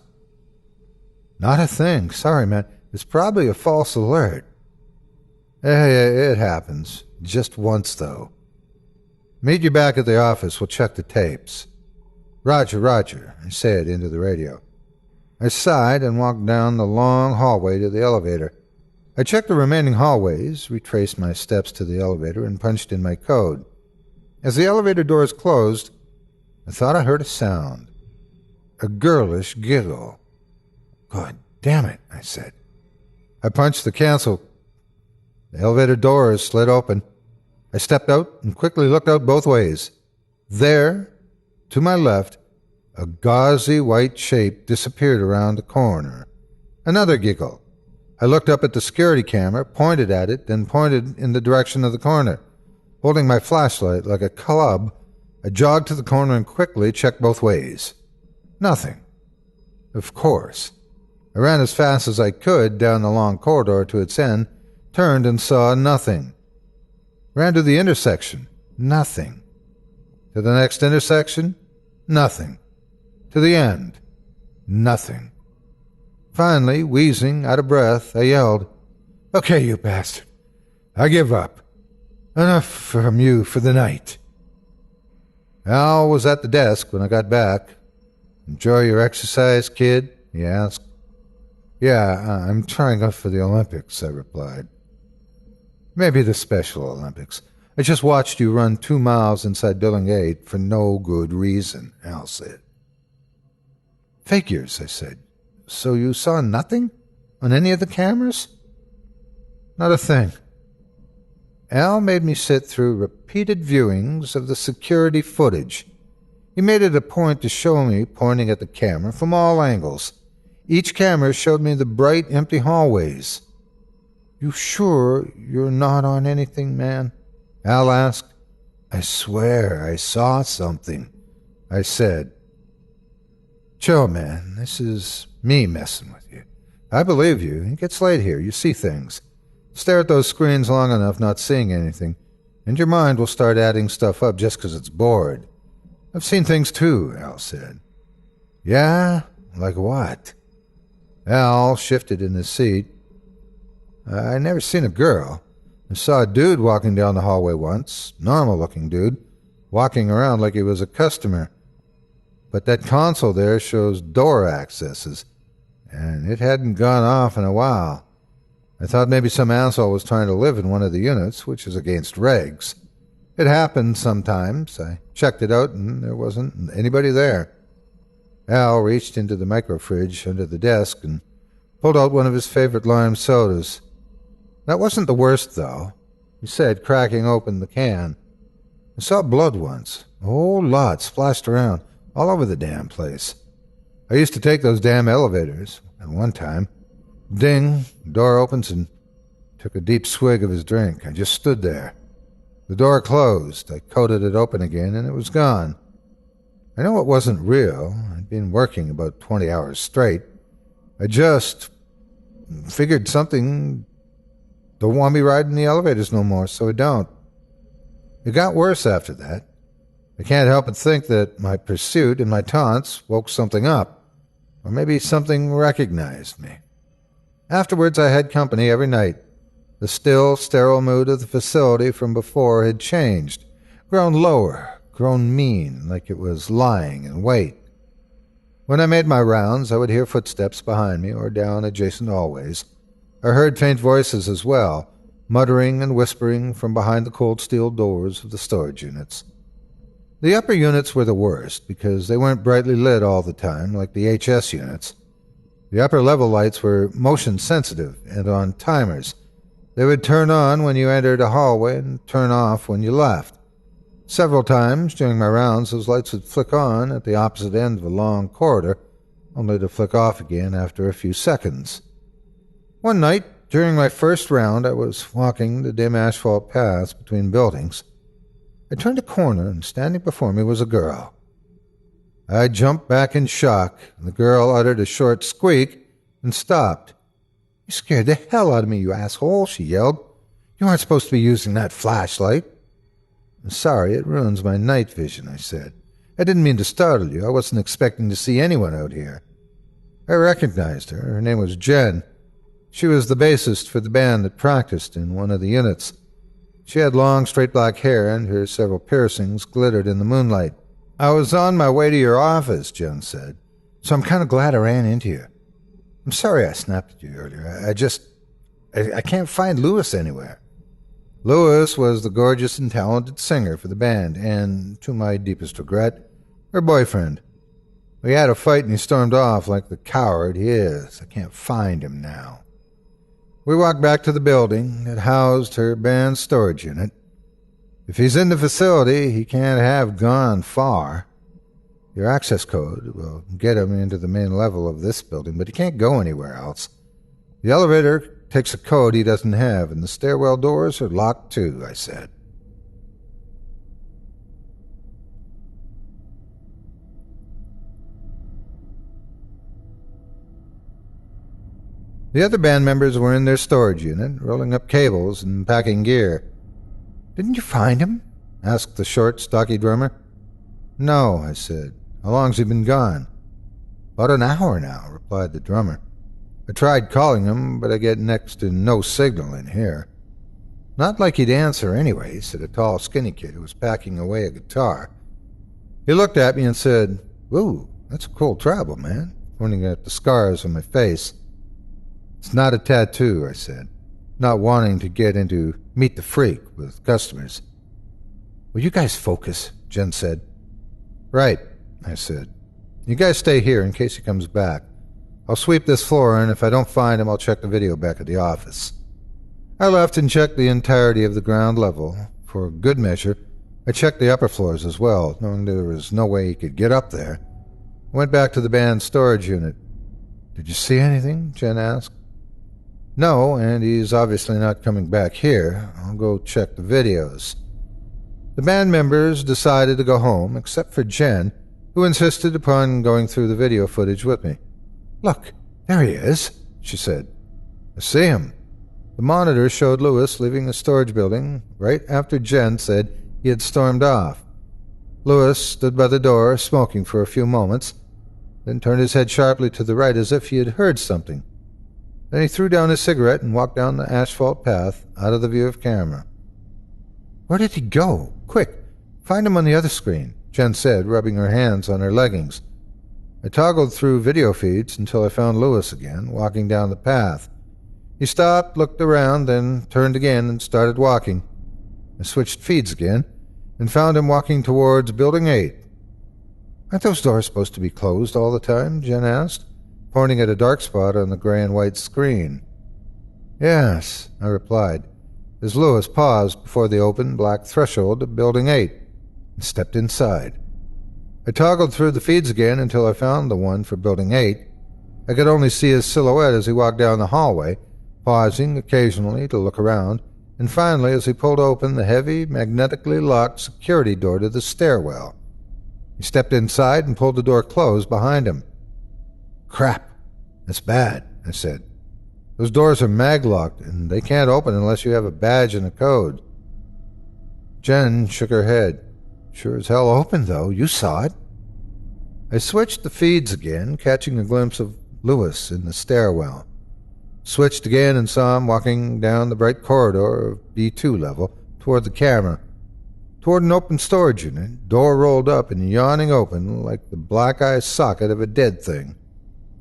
"Not a thing. Sorry, man. It's probably a false alert." It happens. Just once, though. "Meet you back at the office. We'll check the tapes." Roger, I said into the radio. I sighed and walked down the long hallway to the elevator. I checked the remaining hallways, retraced my steps to the elevator, and punched in my code. As the elevator doors closed, I thought I heard a sound. A girlish giggle. "God damn it," I said. I punched the cancel. The elevator doors slid open. I stepped out and quickly looked out both ways. There, to my left, a gauzy white shape disappeared around the corner. Another giggle. I looked up at the security camera, pointed at it, then pointed in the direction of the corner. Holding my flashlight like a club, I jogged to the corner and quickly checked both ways. Nothing. Of course. I ran as fast as I could down the long corridor to its end, turned and saw nothing. Ran to the intersection. Nothing. To the next intersection. Nothing. To the end. Nothing. Finally, wheezing, out of breath, I yelled, "Okay, you bastard. I give up. Enough from you for the night." Al was at the desk when I got back. "Enjoy your exercise, kid?" he asked. "Yeah, I'm trying out for the Olympics," I replied. "Maybe the Special Olympics. I just watched you run 2 miles inside Building 8 for no good reason," Al said. "Figures," I said. "So you saw nothing? On any of the cameras?" "Not a thing." Al made me sit through repeated viewings of the security footage. He made it a point to show me, pointing at the camera, from all angles. Each camera showed me the bright, empty hallways. "You sure you're not on anything, man?" Al asked. "I swear I saw something," I said. "Chill, man. This is me messing with you. I believe you. It gets late here. You see things. Stare at those screens long enough not seeing anything, And your mind will start adding stuff up just 'cause it's bored. I've seen things too, Al said. Yeah? Like what? Al shifted in his seat. I never seen a girl. I saw a dude walking down the hallway once, normal-looking dude, walking around like he was a customer. But that console there shows door accesses, and it hadn't gone off in a while. I thought maybe some asshole was trying to live in one of the units, which is against regs. It happens sometimes. I checked it out, and there wasn't anybody there. Al reached into the microfridge under the desk and pulled out one of his favorite lime sodas. That wasn't the worst, though, he said, cracking open the can. I saw blood once. A whole lot splashed around, all over the damn place. I used to take those damn elevators, at one time. Ding, door opens, and took a deep swig of his drink. I just stood there. The door closed. I coated it open again, and it was gone. I know it wasn't real. I'd been working about 20 hours straight. I just figured something don't want me riding the elevators no more, so I don't. It got worse after that. I can't help but think that my pursuit and my taunts woke something up, or maybe something recognized me. Afterwards, I had company every night. The still, sterile mood of the facility from before had changed, grown lower, grown mean, like it was lying in wait. When I made my rounds, I would hear footsteps behind me or down adjacent hallways. I heard faint voices as well, muttering and whispering from behind the cold steel doors of the storage units. The upper units were the worst because they weren't brightly lit all the time like the HS units. The upper-level lights were motion-sensitive and on timers. They would turn on when you entered a hallway and turn off when you left. Several times during my rounds, those lights would flick on at the opposite end of a long corridor, only to flick off again after a few seconds. One night, during my first round, I was walking the dim asphalt paths between buildings. I turned a corner, and standing before me was a girl. I jumped back in shock, and the girl uttered a short squeak and stopped. "You scared the hell out of me, you asshole," she yelled. "You aren't supposed to be using that flashlight." "I'm sorry, it ruins my night vision," I said. "I didn't mean to startle you. I wasn't expecting to see anyone out here." I recognized her. Her name was Jen. She was the bassist for the band that practiced in one of the units. She had long, straight black hair, and her several piercings glittered in the moonlight. "I was on my way to your office," Jen said, "so I'm kind of glad I ran into you. I'm sorry I snapped at you earlier. I can't find Lewis anywhere." Lewis was the gorgeous and talented singer for the band, and, to my deepest regret, her boyfriend. We had a fight and he stormed off like the coward he is. I can't find him now. We walked back to the building that housed her band storage unit. If he's in the facility, he can't have gone far. Your access code will get him into the main level of this building, but he can't go anywhere else. The elevator takes a code he doesn't have, and the stairwell doors are locked too, I said. The other band members were in their storage unit, rolling up cables and packing gear. "Didn't you find him?" asked the short, stocky drummer. "No," I said. "How long's he been gone?" "About an hour now," replied the drummer. "I tried calling him, but I get next to no signal in here." "Not like he'd answer anyway," said a tall, skinny kid who was packing away a guitar. He looked at me and said, "Ooh, that's a cool trouble, man," pointing at the scars on my face. "It's not a tattoo," I said, not wanting to get into meet the freak with customers. "Will you guys focus?" Jen said. "Right," I said. "You guys stay here in case he comes back. I'll sweep this floor, and if I don't find him, I'll check the video back at the office." I left and checked the entirety of the ground level. For good measure, I checked the upper floors as well, knowing there was no way he could get up there. I went back to the band's storage unit. "Did you see anything?" Jen asked. "No, and he's obviously not coming back here. I'll go check the videos." The band members decided to go home, except for Jen, who insisted upon going through the video footage with me. "Look, there he is," she said. "I see him. The monitor showed Lewis leaving the storage building right after Jen said he had stormed off. Lewis stood by the door, smoking for a few moments, then turned his head sharply to the right as if he had heard something. Then he threw down his cigarette and walked down the asphalt path out of the view of camera. "Where did he go? Quick, find him on the other screen," Jen said, rubbing her hands on her leggings. I toggled through video feeds until I found Lewis again, walking down the path. He stopped, looked around, then turned again and started walking. I switched feeds again and found him walking towards Building 8. "Aren't those doors supposed to be closed all the time?" Jen asked, pointing at a dark spot on the gray and white screen. "Yes," I replied, as Lewis paused before the open black threshold of Building 8 and stepped inside. I toggled through the feeds again until I found the one for Building 8. I could only see his silhouette as he walked down the hallway, pausing occasionally to look around, and finally as he pulled open the heavy, magnetically locked security door to the stairwell. He stepped inside and pulled the door closed behind him. "Crap, that's bad," I said. "Those doors are mag-locked, and they can't open unless you have a badge and a code." Jen shook her head. "Sure as hell opened, though. You saw it." I switched the feeds again, catching a glimpse of Lewis in the stairwell. Switched again and saw him walking down the bright corridor of B2 level toward the camera, toward an open storage unit, door rolled up and yawning open like the black eye socket of a dead thing,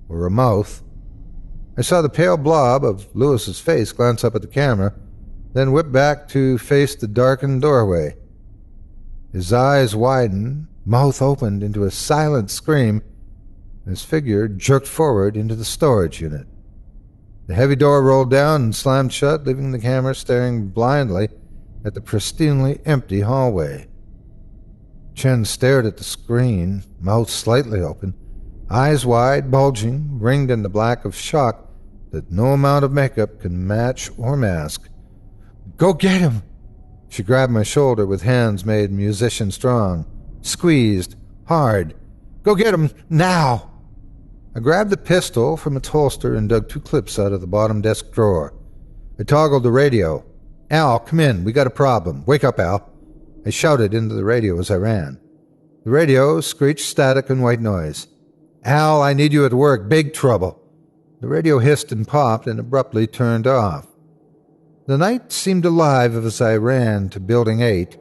or a mouth. I saw the pale blob of Lewis's face glance up at the camera, then whip back to face the darkened doorway. His eyes widened, mouth opened into a silent scream, and his figure jerked forward into the storage unit. The heavy door rolled down and slammed shut, leaving the camera staring blindly at the pristinely empty hallway. Chen stared at the screen, mouth slightly open, eyes wide, bulging, ringed in the black of shock that no amount of makeup can match or mask. "Go get him!" She grabbed my shoulder with hands made musician strong, squeezed, hard. "Go get him, now!" I grabbed the pistol from its holster and dug 2 clips out of the bottom desk drawer. I toggled the radio. "Al, come in. We got a problem. Wake up, Al." I shouted into the radio as I ran. The radio screeched static and white noise. "Al, I need you at work. Big trouble." The radio hissed and popped and abruptly turned off. The night seemed alive as I ran to Building 8.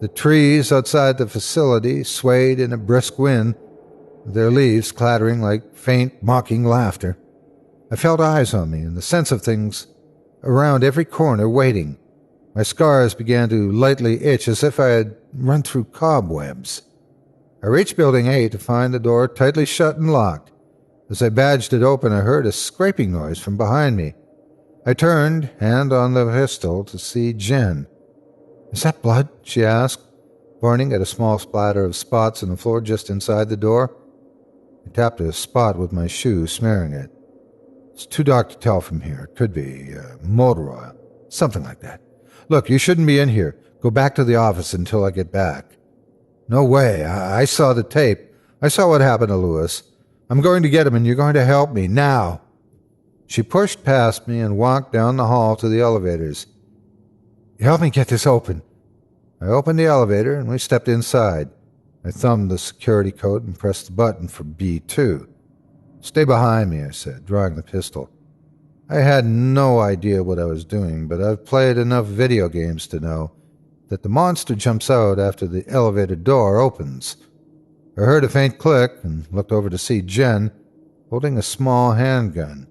The trees outside the facility swayed in a brisk wind, their leaves clattering like faint, mocking laughter. I felt eyes on me and the sense of things around every corner waiting. My scars began to lightly itch as if I had run through cobwebs. I reached Building 8 to find the door tightly shut and locked. As I badged it open, I heard a scraping noise from behind me. I turned, hand on the pistol, to see Jen. "Is that blood?" she asked, pointing at a small splatter of spots on the floor just inside the door. I tapped a spot with my shoe, smearing it. "It's too dark to tell from here. It could be motor oil. Something like that. Look, you shouldn't be in here. Go back to the office until I get back." "No way. I saw the tape. I saw what happened to Lewis. I'm going to get him, and you're going to help me, now." She pushed past me and walked down the hall to the elevators. "Help me get this open." I opened the elevator, and we stepped inside. I thumbed the security code and pressed the button for B2. "Stay behind me," I said, drawing the pistol. I had no idea what I was doing, but I've played enough video games to know that the monster jumps out after the elevator door opens. I heard a faint click and looked over to see Jen holding a small handgun.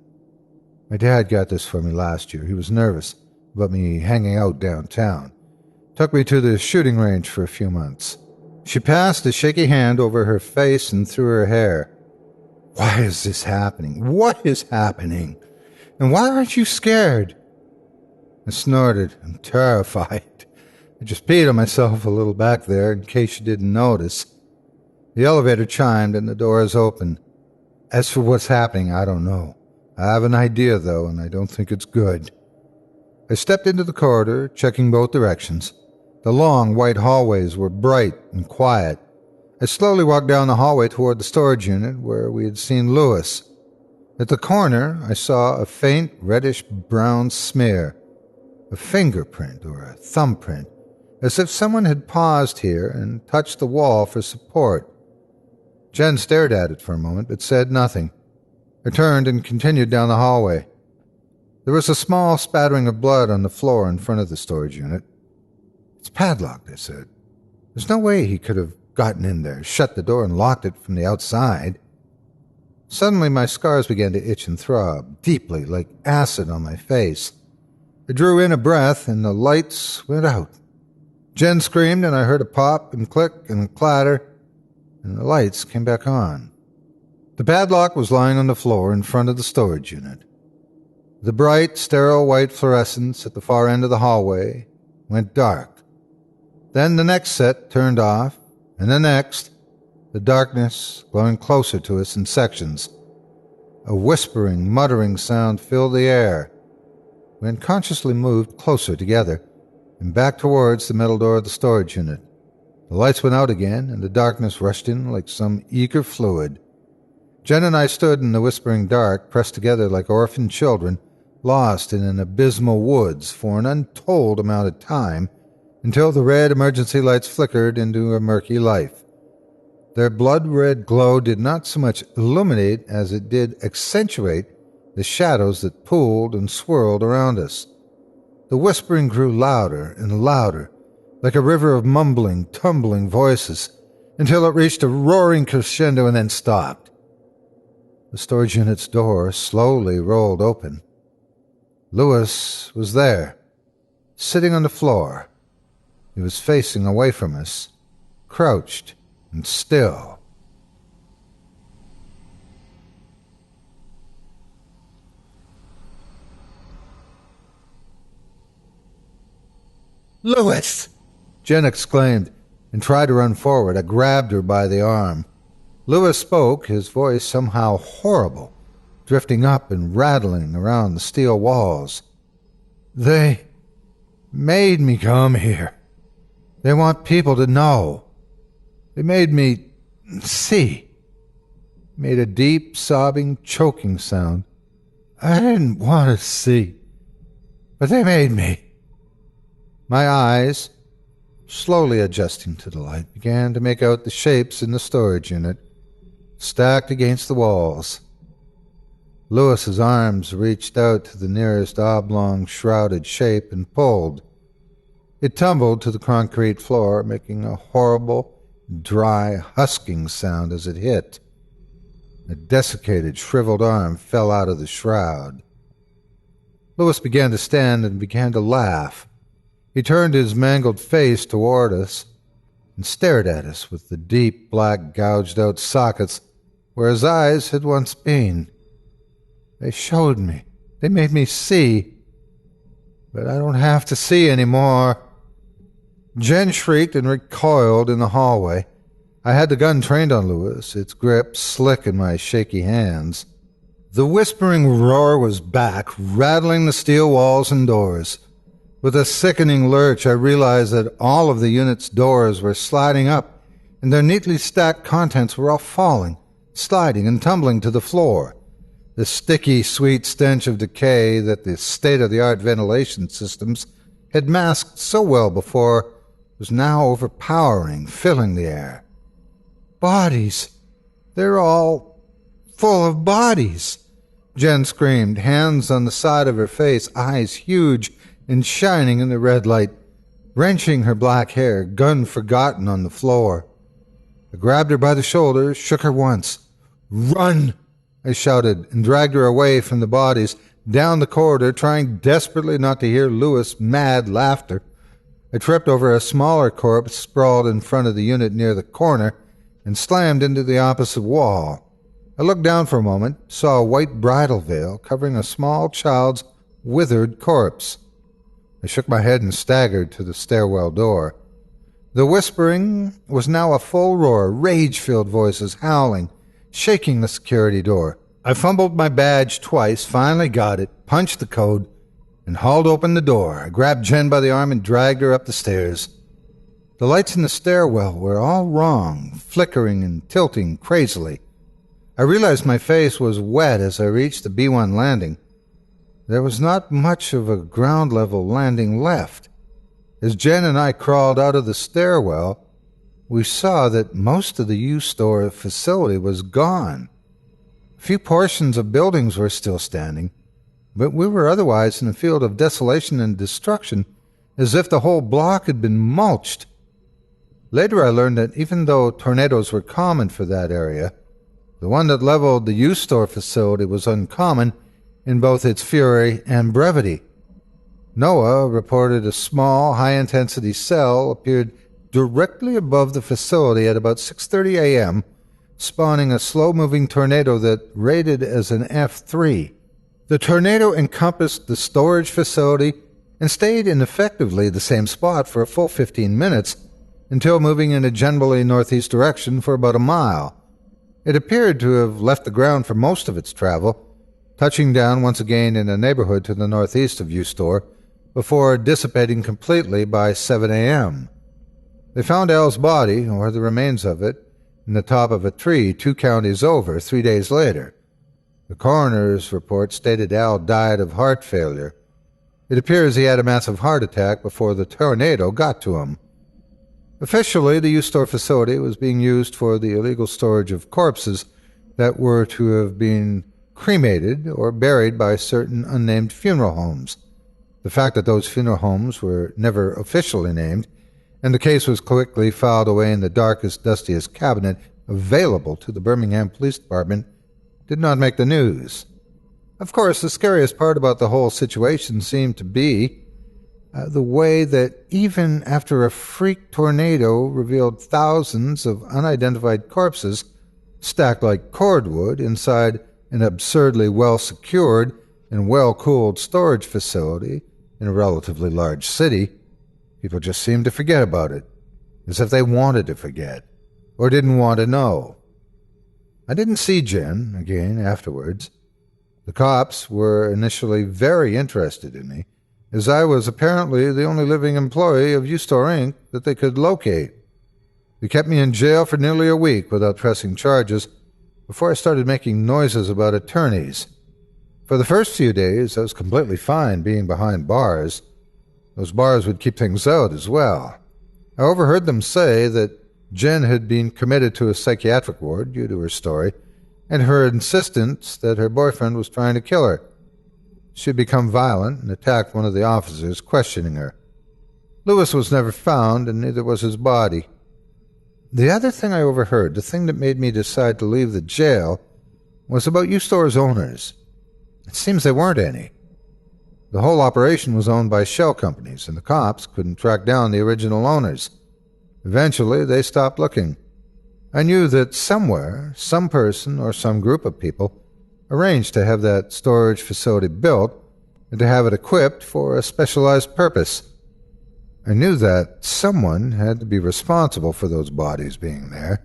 My dad got this for me last year. He was nervous about me hanging out downtown. Took me to the shooting range for a few months. She passed a shaky hand over her face and through her hair. "Why is this happening? What is happening? And why aren't you scared?" I snorted. "I'm terrified. I just peed on myself a little back there in case you didn't notice." The elevator chimed and the doors opened. As for what's happening, I don't know. I have an idea, though, and I don't think it's good. I stepped into the corridor, checking both directions. The long, white hallways were bright and quiet. I slowly walked down the hallway toward the storage unit where we had seen Lewis. At the corner, I saw a faint reddish-brown smear, a fingerprint or a thumbprint, as if someone had paused here and touched the wall for support. Jen stared at it for a moment, but said nothing. I turned and continued down the hallway. There was a small spattering of blood on the floor in front of the storage unit. "It's padlocked," I said. "There's no way he could have gotten in there, shut the door, and locked it from the outside." Suddenly my scars began to itch and throb, deeply, like acid on my face. I drew in a breath, and the lights went out. Jen screamed, and I heard a pop and click and a clatter, and the lights came back on. The padlock was lying on the floor in front of the storage unit. The bright, sterile white fluorescence at the far end of the hallway went dark. Then the next set turned off, and the next, the darkness glowing closer to us in sections. A whispering, muttering sound filled the air. We unconsciously moved closer together and back towards the metal door of the storage unit. The lights went out again, and the darkness rushed in like some eager fluid. Jen and I stood in the whispering dark, pressed together like orphaned children, lost in an abysmal woods for an untold amount of time, until the red emergency lights flickered into a murky life. Their blood-red glow did not so much illuminate as it did accentuate the shadows that pooled and swirled around us. The whispering grew louder and louder, like a river of mumbling, tumbling voices, until it reached a roaring crescendo and then stopped. The storage unit's door slowly rolled open. Lewis was there, sitting on the floor. He was facing away from us, crouched and still. "Lewis!" Jen exclaimed and tried to run forward. I grabbed her by the arm. Lewis spoke, his voice somehow horrible, drifting up and rattling around the steel walls. "They made me come here. They want people to know. They made me see." Made a deep, sobbing, choking sound. "I didn't want to see, but they made me." My eyes, slowly adjusting to the light, began to make out the shapes in the storage unit, stacked against the walls. Lewis's arms reached out to the nearest oblong shrouded shape and pulled. It tumbled to the concrete floor, making a horrible, dry, husking sound as it hit. A desiccated, shriveled arm fell out of the shroud. Lewis began to stand and began to laugh. He turned his mangled face toward us and stared at us with the deep, black, gouged-out sockets where his eyes had once been. "They showed me. They made me see. But I don't have to see anymore." Jen shrieked and recoiled in the hallway. I had the gun trained on Lewis, its grip slick in my shaky hands. The whispering roar was back, rattling the steel walls and doors. With a sickening lurch, I realized that all of the unit's doors were sliding up, and their neatly stacked contents were all falling, sliding and tumbling to the floor. The sticky, sweet stench of decay that the state-of-the-art ventilation systems had masked so well before was now overpowering, filling the air. "Bodies! They're all full of bodies!" Jen screamed, hands on the side of her face, eyes huge and shining in the red light, wrenching her black hair, gun forgotten on the floor. I grabbed her by the shoulders, shook her once. "Run!" I shouted, and dragged her away from the bodies, down the corridor, trying desperately not to hear Lewis' mad laughter. I tripped over a smaller corpse sprawled in front of the unit near the corner and slammed into the opposite wall. I looked down for a moment, saw a white bridal veil covering a small child's withered corpse. I shook my head and staggered to the stairwell door. The whispering was now a full roar, rage-filled voices howling, shaking the security door. I fumbled my badge twice, finally got it, punched the code, and hauled open the door. I grabbed Jen by the arm and dragged her up the stairs. The lights in the stairwell were all wrong, flickering and tilting crazily. I realized my face was wet as I reached the B-1 landing. There was not much of a ground-level landing left. As Jen and I crawled out of the stairwell, we saw that most of the U-Store facility was gone. A few portions of buildings were still standing, but we were otherwise in a field of desolation and destruction, as if the whole block had been mulched. Later I learned that even though tornadoes were common for that area, the one that leveled the U-Store facility was uncommon in both its fury and brevity. NOAA reported a small, high-intensity cell appeared directly above the facility at about 6:30 a.m., spawning a slow-moving tornado that rated as an F3. The tornado encompassed the storage facility and stayed in effectively the same spot for a full 15 minutes until moving in a generally northeast direction for about a mile. It appeared to have left the ground for most of its travel, touching down once again in a neighborhood to the northeast of U-Store before dissipating completely by 7 a.m. They found Al's body, or the remains of it, in the top of a tree 2 counties over 3 days later. The coroner's report stated Al died of heart failure. It appears he had a massive heart attack before the tornado got to him. Officially, the U-Store facility was being used for the illegal storage of corpses that were to have been cremated or buried by certain unnamed funeral homes. The fact that those funeral homes were never officially named, and the case was quickly filed away in the darkest, dustiest cabinet available to the Birmingham Police Department, did not make the news. Of course, the scariest part about the whole situation seemed to be the way that even after a freak tornado revealed thousands of unidentified corpses stacked like cordwood inside an absurdly well-secured and well-cooled storage facility in a relatively large city, people just seemed to forget about it, as if they wanted to forget, or didn't want to know. I didn't see Jen again afterwards. The cops were initially very interested in me, as I was apparently the only living employee of U-Store Inc. that they could locate. They kept me in jail for nearly a week without pressing charges before I started making noises about attorneys. For the first few days, I was completely fine being behind bars. Those bars would keep things out as well. I overheard them say that Jen had been committed to a psychiatric ward due to her story and her insistence that her boyfriend was trying to kill her. She had become violent and attacked one of the officers questioning her. Lewis was never found, and neither was his body. The other thing I overheard, the thing that made me decide to leave the jail, was about U-Store's owners. It seems there weren't any. The whole operation was owned by shell companies, and the cops couldn't track down the original owners. Eventually, they stopped looking. I knew that somewhere, some person or some group of people arranged to have that storage facility built and to have it equipped for a specialized purpose. I knew that someone had to be responsible for those bodies being there,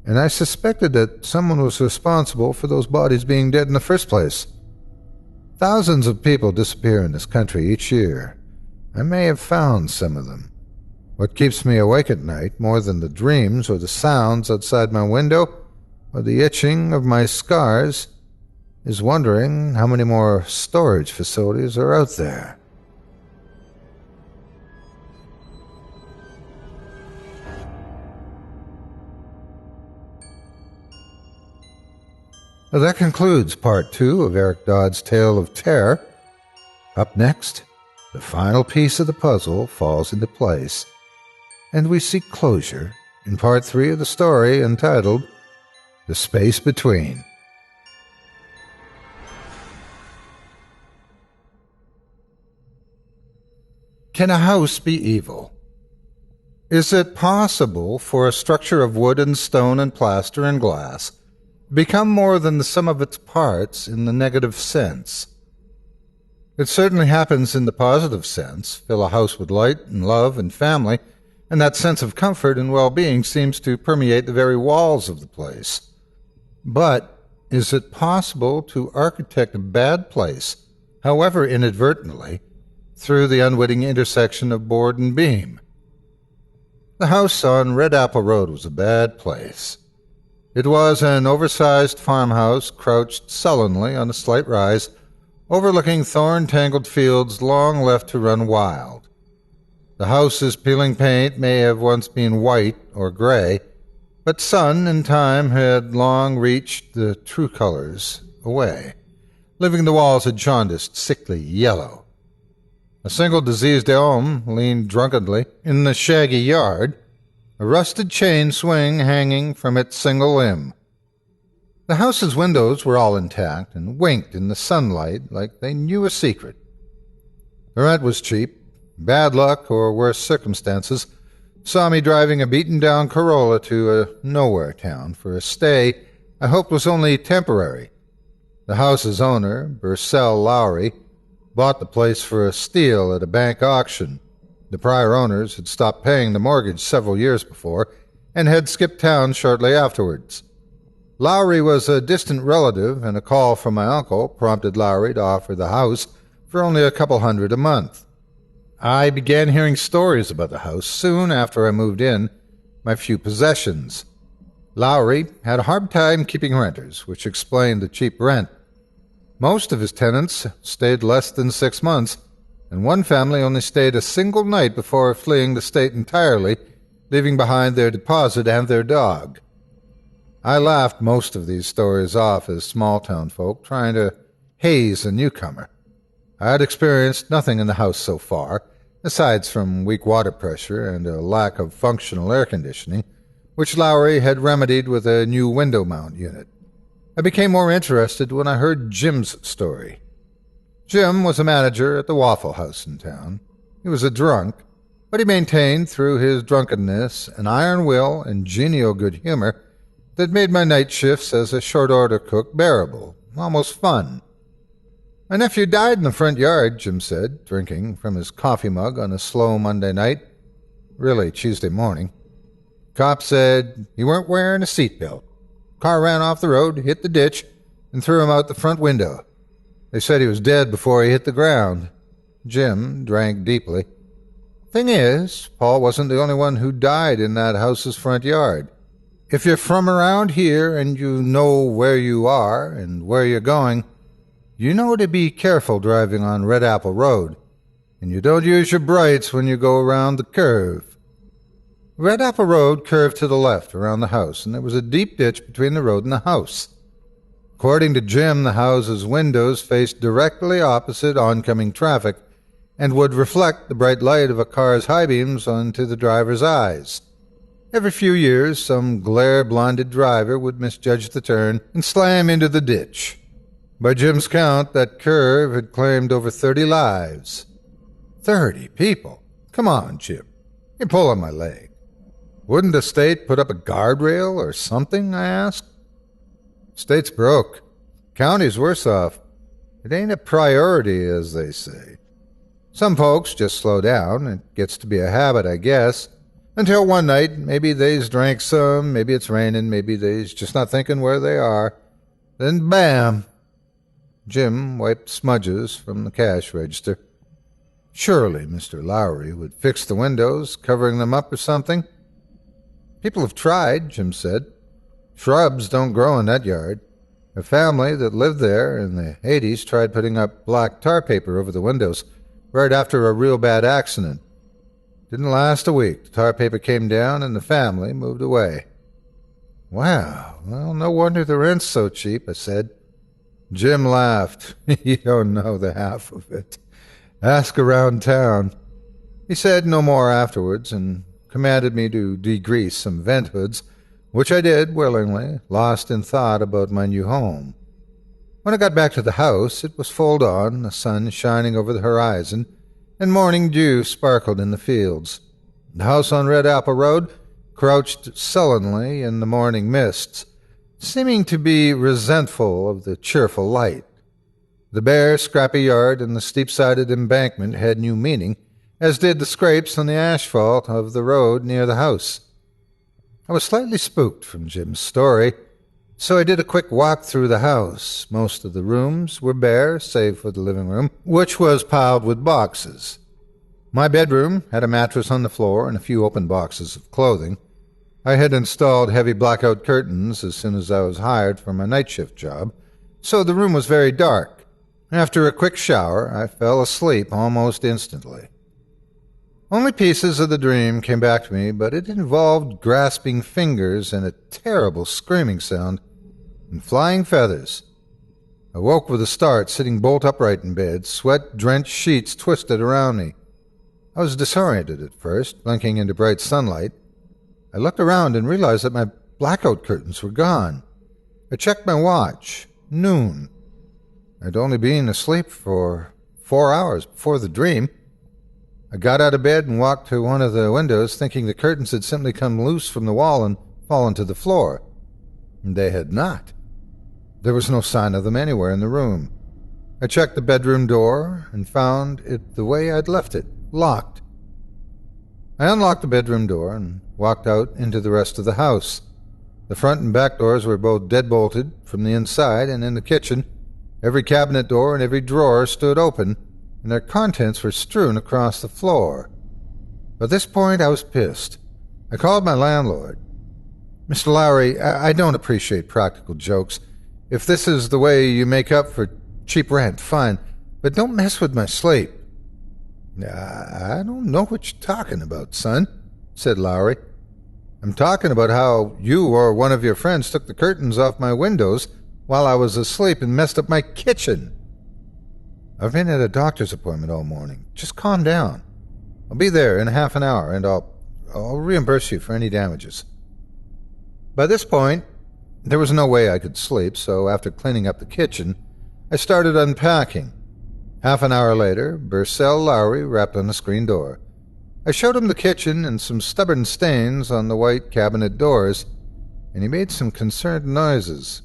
and I suspected that someone was responsible for those bodies being dead in the first place. Thousands of people disappear in this country each year. I may have found some of them. What keeps me awake at night more than the dreams or the sounds outside my window or the itching of my scars is wondering how many more storage facilities are out there. Well, that concludes part 2 of Eric Dodd's Tale of Terror. Up next, the final piece of the puzzle falls into place, and we seek closure in part 3 of the story entitled The Space Between. Can a house be evil? Is it possible for a structure of wood and stone and plaster and glass become more than the sum of its parts in the negative sense? It certainly happens in the positive sense. Fill a house with light and love and family, and that sense of comfort and well-being seems to permeate the very walls of the place. But is it possible to architect a bad place, however inadvertently, through the unwitting intersection of board and beam? The house on Red Apple Road was a bad place. It was an oversized farmhouse crouched sullenly on a slight rise, overlooking thorn-tangled fields long left to run wild. The house's peeling paint may have once been white or gray, but sun and time had long reached the true colors away, leaving the walls a jaundiced, sickly yellow. A single diseased elm leaned drunkenly in the shaggy yard, a rusted chain swing hanging from its single limb. The house's windows were all intact and winked in the sunlight like they knew a secret. The rent was cheap. Bad luck or worse circumstances saw me driving a beaten-down Corolla to a nowhere town for a stay I hoped was only temporary. The house's owner, Bursell Lowry, bought the place for a steal at a bank auction. The prior owners had stopped paying the mortgage several years before and had skipped town shortly afterwards. Lowry was a distant relative, and a call from my uncle prompted Lowry to offer the house for only a couple $100 a month. I began hearing stories about the house soon after I moved in, my few possessions. Lowry had a hard time keeping renters, which explained the cheap rent. Most of his tenants stayed less than 6 months, and one family only stayed a single night before fleeing the state entirely, leaving behind their deposit and their dog. I laughed most of these stories off as small-town folk trying to haze a newcomer. I had experienced nothing in the house so far, aside from weak water pressure and a lack of functional air conditioning, which Lowry had remedied with a new window mount unit. I became more interested when I heard Jim's story. Jim was a manager at the Waffle House in town. He was a drunk, but he maintained through his drunkenness an iron will and genial good humor that made my night shifts as a short-order cook bearable, almost fun. My nephew died in the front yard, Jim said, drinking from his coffee mug on a slow Monday night, really Tuesday morning. Cop said he weren't wearing a seatbelt. Car ran off the road, hit the ditch, and threw him out the front window. They said he was dead before he hit the ground. Jim drank deeply. Thing is, Paul wasn't the only one who died in that house's front yard. If you're from around here and you know where you are and where you're going, you know to be careful driving on Red Apple Road, and you don't use your brights when you go around the curve. Red Apple Road curved to the left around the house, and there was a deep ditch between the road and the house. According to Jim, the house's windows faced directly opposite oncoming traffic and would reflect the bright light of a car's high beams onto the driver's eyes. Every few years, some glare-blinded driver would misjudge the turn and slam into the ditch. By Jim's count, that curve had claimed over 30 lives. 30 people? Come on, Jim. You're pulling my leg. Wouldn't the state put up a guardrail or something, I asked. State's broke. County's worse off. It ain't a priority, as they say. Some folks just slow down. It gets to be a habit, I guess. Until one night, maybe they's drank some, maybe it's raining, maybe they's just not thinking where they are. Then bam! Jim wiped smudges from the cash register. Surely Mr. Lowry would fix the windows, covering them up or something. People have tried, Jim said. Shrubs don't grow in that yard. A family that lived there in the 80s tried putting up black tar paper over the windows right after a real bad accident. Didn't last a week. The tar paper came down and the family moved away. Wow, well, no wonder the rent's so cheap, I said. Jim laughed. You don't know the half of it. Ask around town. He said no more afterwards and commanded me to degrease some vent hoods, which I did willingly, lost in thought about my new home. When I got back to the house, it was full dawn, the sun shining over the horizon, and morning dew sparkled in the fields. The house on Red Apple Road crouched sullenly in the morning mists, seeming to be resentful of the cheerful light. The bare, scrappy yard and the steep-sided embankment had new meaning, as did the scrapes on the asphalt of the road near the house. I was slightly spooked from Jim's story, so I did a quick walk through the house. Most of the rooms were bare, save for the living room, which was piled with boxes. My bedroom had a mattress on the floor and a few open boxes of clothing. I had installed heavy blackout curtains as soon as I was hired for my night shift job, so the room was very dark. After a quick shower, I fell asleep almost instantly. Only pieces of the dream came back to me, but it involved grasping fingers and a terrible screaming sound and flying feathers. I woke with a start, sitting bolt upright in bed, sweat-drenched sheets twisted around me. I was disoriented at first, blinking into bright sunlight. I looked around and realized that my blackout curtains were gone. I checked my watch. Noon. I'd only been asleep for 4 hours before the dream. I got out of bed and walked to one of the windows, thinking the curtains had simply come loose from the wall and fallen to the floor. They had not. There was no sign of them anywhere in the room. I checked the bedroom door and found it the way I'd left it, locked. I unlocked the bedroom door and walked out into the rest of the house. The front and back doors were both deadbolted from the inside, and in the kitchen, every cabinet door and every drawer stood open, and their contents were strewn across the floor. By this point, I was pissed. I called my landlord. "Mr. Lowry, I don't appreciate practical jokes. If this is the way you make up for cheap rent, fine, but don't mess with my sleep." "I don't know what you're talking about, son," said Lowry. "I'm talking about how you or one of your friends took the curtains off my windows while I was asleep and messed up my kitchen." "I've been at a doctor's appointment all morning. Just calm down. I'll be there in half an hour, and I'll reimburse you for any damages." By this point, there was no way I could sleep, so after cleaning up the kitchen, I started unpacking. Half an hour later, Burcell Lowry rapped on the screen door. I showed him the kitchen and some stubborn stains on the white cabinet doors, and he made some concerned noises.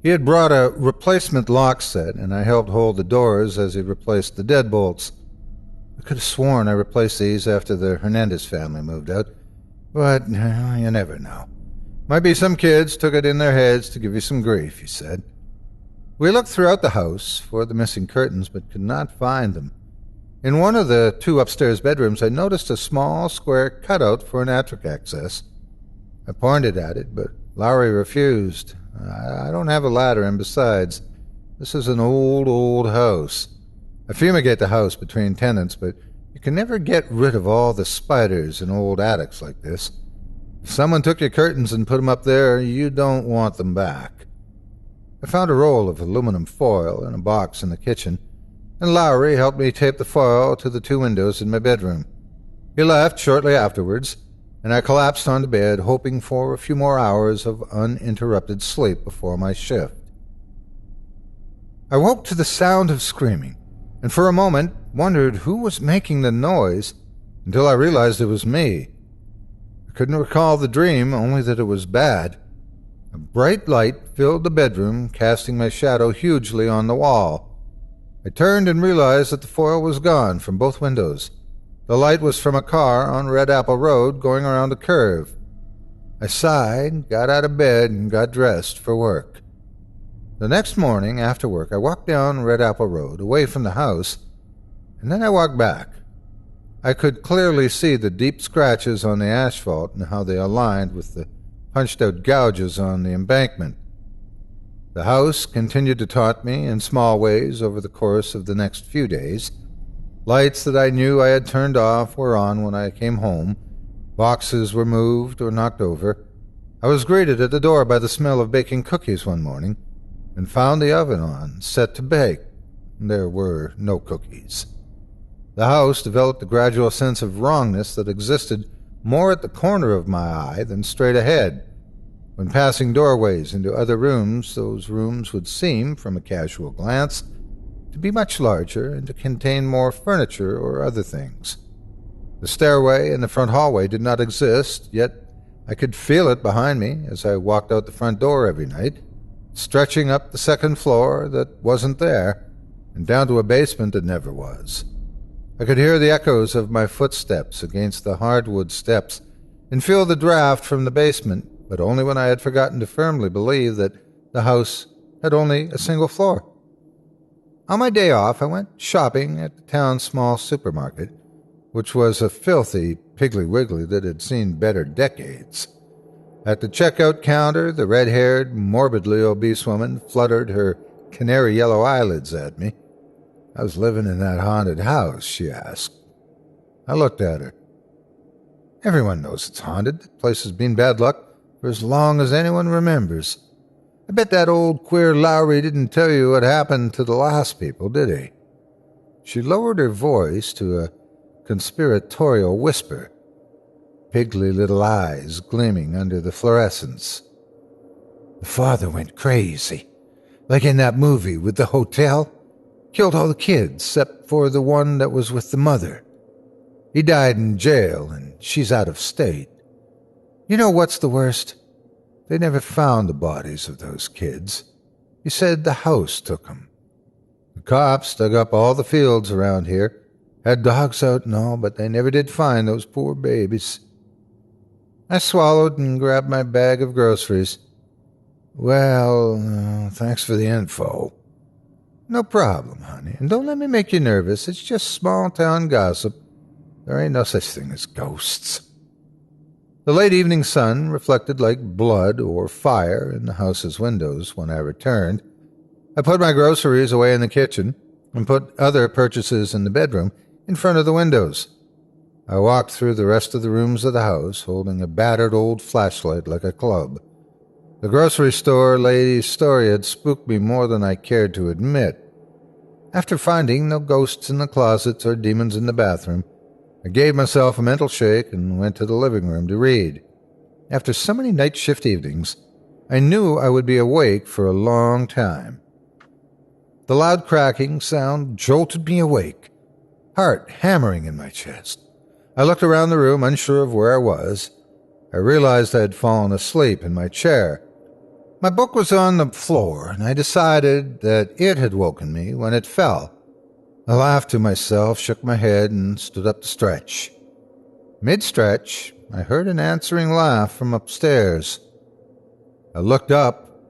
He had brought a replacement lock set, and I helped hold the doors as he replaced the deadbolts. I could have sworn I replaced these after the Hernandez family moved out, but you never know. "Might be some kids took it in their heads to give you some grief," he said. We looked throughout the house for the missing curtains, but could not find them. In one of the 2 upstairs bedrooms, I noticed a small square cutout for an attic access. I pointed at it, but Lowry refused. "I don't have a ladder, and besides, this is an old house. I fumigate the house between tenants, but you can never get rid of all the spiders in old attics like this. If someone took your curtains and put them up there, you don't want them back." I found a roll of aluminum foil in a box in the kitchen, and Lowry helped me tape the foil to the 2 windows in my bedroom. He left shortly afterwards, and I collapsed onto bed, hoping for a few more hours of uninterrupted sleep before my shift. I woke to the sound of screaming, and for a moment wondered who was making the noise until I realized it was me. I couldn't recall the dream, only that it was bad. A bright light filled the bedroom, casting my shadow hugely on the wall. I turned and realized that the foil was gone from both windows. The light was from a car on Red Apple Road going around a curve. I sighed, got out of bed, and got dressed for work. The next morning, after work, I walked down Red Apple Road, away from the house, and then I walked back. I could clearly see the deep scratches on the asphalt and how they aligned with the punched-out gouges on the embankment. The house continued to taunt me in small ways over the course of the next few days. Lights that I knew I had turned off were on when I came home. Boxes were moved or knocked over. I was greeted at the door by the smell of baking cookies one morning, and found the oven on, set to bake. There were no cookies. The house developed a gradual sense of wrongness that existed more at the corner of my eye than straight ahead. When passing doorways into other rooms, those rooms would seem, from a casual glance, to be much larger and to contain more furniture or other things. The stairway and the front hallway did not exist, yet I could feel it behind me as I walked out the front door every night, stretching up the second floor that wasn't there, and down to a basement that never was. I could hear the echoes of my footsteps against the hardwood steps and feel the draft from the basement, but only when I had forgotten to firmly believe that the house had only a single floor. On my day off, I went shopping at the town's small supermarket, which was a filthy Piggly Wiggly that had seen better decades. At the checkout counter, the red-haired, morbidly obese woman fluttered her canary-yellow eyelids at me. "I was living in that haunted house?" she asked. I looked at her. "Everyone knows it's haunted. The place has been bad luck for as long as anyone remembers. I bet that old queer Lowry didn't tell you what happened to the last people, did he?" She lowered her voice to a conspiratorial whisper, piggly little eyes gleaming under the fluorescence. "The father went crazy, like in that movie with the hotel. Killed all the kids except for the one that was with the mother. He died in jail, and she's out of state. You know what's the worst? They never found the bodies of those kids. He said the house took them. The cops dug up all the fields around here, had dogs out and all, but they never did find those poor babies." I swallowed and grabbed my bag of groceries. "Well, thanks for the info." "No problem, honey. And don't let me make you nervous. It's just small-town gossip. There ain't no such thing as ghosts." The late evening sun reflected like blood or fire in the house's windows when I returned. I put my groceries away in the kitchen and put other purchases in the bedroom in front of the windows. I walked through the rest of the rooms of the house, holding a battered old flashlight like a club. The grocery store lady's story had spooked me more than I cared to admit. After finding no ghosts in the closets or demons in the bathroom, I gave myself a mental shake and went to the living room to read. After so many night shift evenings, I knew I would be awake for a long time. The loud cracking sound jolted me awake, heart hammering in my chest. I looked around the room, unsure of where I was. I realized I had fallen asleep in my chair. My book was on the floor, and I decided that it had woken me when it fell. I laughed to myself, shook my head, and stood up to stretch. Mid-stretch, I heard an answering laugh from upstairs. I looked up,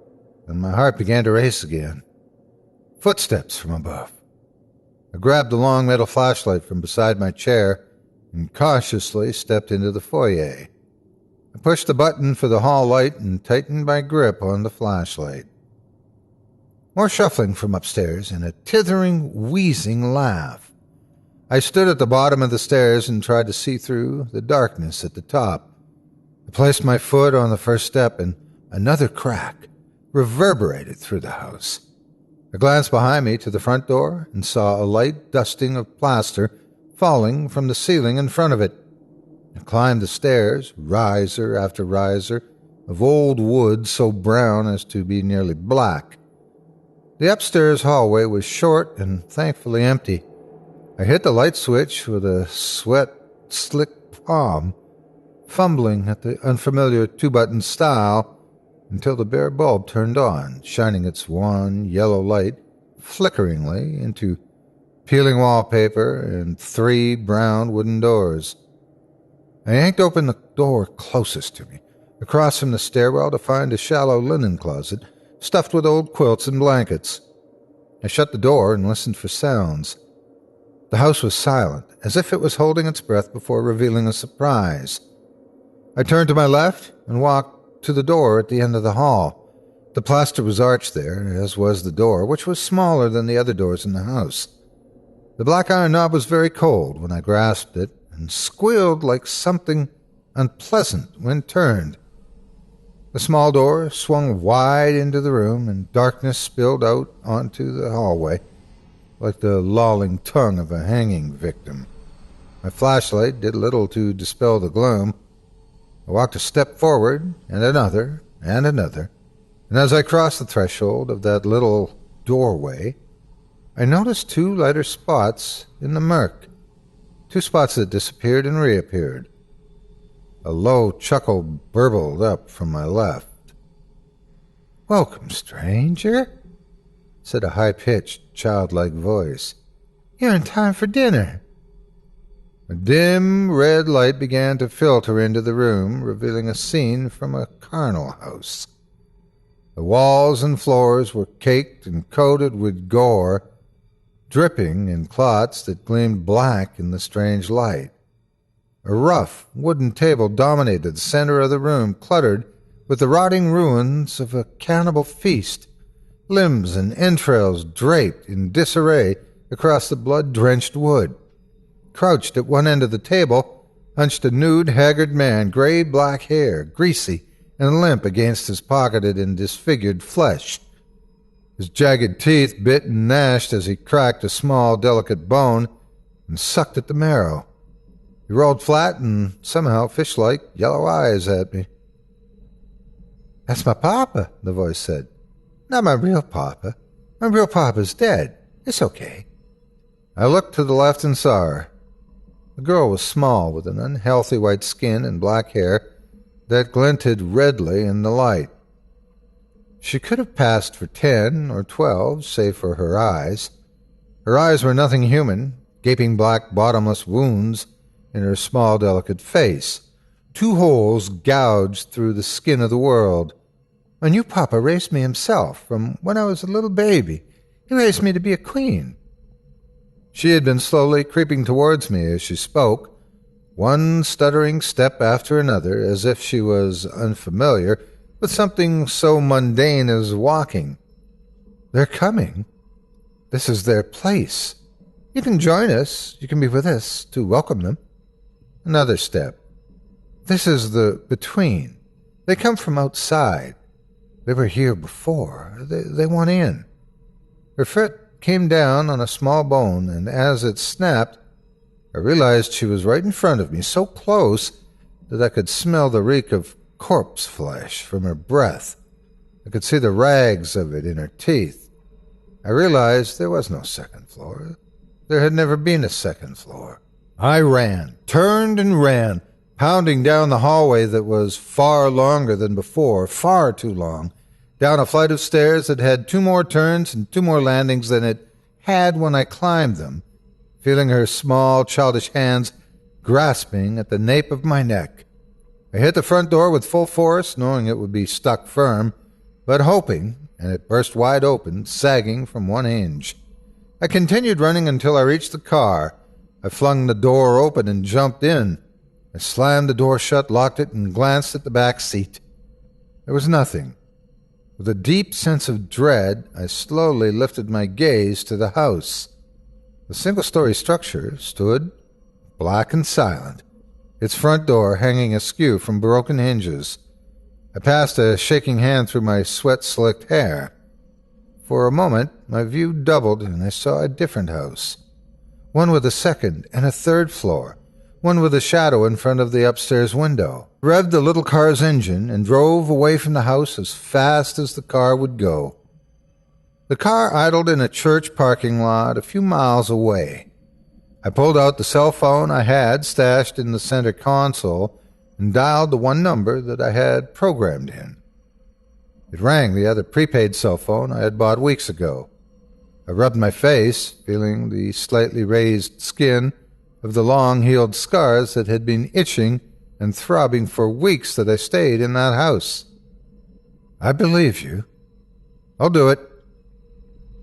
and my heart began to race again. Footsteps from above. I grabbed the long metal flashlight from beside my chair and cautiously stepped into the foyer. I pushed the button for the hall light and tightened my grip on the flashlight. More shuffling from upstairs and a tithering, wheezing laugh. I stood at the bottom of the stairs and tried to see through the darkness at the top. I placed my foot on the first step and another crack reverberated through the house. I glanced behind me to the front door and saw a light dusting of plaster falling from the ceiling in front of it. I climbed the stairs, riser after riser, of old wood so brown as to be nearly black. The upstairs hallway was short and thankfully empty. I hit the light switch with a sweat-slick palm, fumbling at the unfamiliar two-button style until the bare bulb turned on, shining its wan yellow light flickeringly into peeling wallpaper and 3 brown wooden doors. I yanked open the door closest to me, across from the stairwell to find a shallow linen closet stuffed with old quilts and blankets. I shut the door and listened for sounds. The house was silent, as if it was holding its breath before revealing a surprise. I turned to my left and walked to the door at the end of the hall. The plaster was arched there, as was the door, which was smaller than the other doors in the house. The black iron knob was very cold when I grasped it and squealed like something unpleasant when turned. The small door swung wide into the room, and darkness spilled out onto the hallway, like the lolling tongue of a hanging victim. My flashlight did little to dispel the gloom. I walked a step forward, and another, and as I crossed the threshold of that little doorway, I noticed 2 lighter spots in the murk, 2 spots that disappeared and reappeared. A low chuckle burbled up from my left. "Welcome, stranger," said a high-pitched, childlike voice. "You're in time for dinner." A dim red light began to filter into the room, revealing a scene from a charnel house. The walls and floors were caked and coated with gore, dripping in clots that gleamed black in the strange light. A rough wooden table dominated the center of the room, cluttered with the rotting ruins of a cannibal feast, limbs and entrails draped in disarray across the blood-drenched wood. Crouched at one end of the table, hunched a nude, haggard man, gray-black hair, greasy and limp against his pocketed and disfigured flesh. His jagged teeth bit and gnashed as he cracked a small, delicate bone and sucked at the marrow. He rolled flat and somehow fish-like yellow eyes at me. "That's my papa," the voice said. "Not my real papa. My real papa's dead. It's okay." I looked to the left and saw her. The girl was small, with an unhealthy white skin and black hair that glinted redly in the light. She could have passed for 10 or 12, save for her eyes. Her eyes were nothing human, gaping black bottomless wounds in her small, delicate face, 2 holes gouged through the skin of the world. "My new papa raised me himself from when I was a little baby. He raised me to be a queen." She had been slowly creeping towards me as she spoke, one stuttering step after another, as if she was unfamiliar with something so mundane as walking. "They're coming. This is their place. You can join us. You can be with us to welcome them." Another step. "This is the between. They come from outside. They were here before. They want in." Her foot came down on a small bone, and as it snapped, I realized she was right in front of me, so close that I could smell the reek of corpse flesh from her breath. I could see the rags of it in her teeth. I realized there was no second floor. There had never been a second floor. I ran, turned and ran, pounding down the hallway that was far longer than before, far too long, down a flight of stairs that had 2 more turns and 2 more landings than it had when I climbed them, feeling her small, childish hands grasping at the nape of my neck. I hit the front door with full force, knowing it would be stuck firm, but hoping, and it burst wide open, sagging from one hinge. I continued running until I reached the car. I flung the door open and jumped in. I slammed the door shut, locked it, and glanced at the back seat. There was nothing. With a deep sense of dread, I slowly lifted my gaze to the house. The single-story structure stood, black and silent, its front door hanging askew from broken hinges. I passed a shaking hand through my sweat-slicked hair. For a moment, my view doubled, and I saw a different house. One with a second and a third floor, one with a shadow in front of the upstairs window. I revved the little car's engine and drove away from the house as fast as the car would go. The car idled in a church parking lot a few miles away. I pulled out the cell phone I had stashed in the center console and dialed the one number that I had programmed in. It rang the other prepaid cell phone I had bought weeks ago. I rubbed my face, feeling the slightly raised skin of the long-healed scars that had been itching and throbbing for weeks that I stayed in that house. "I believe you. I'll do it."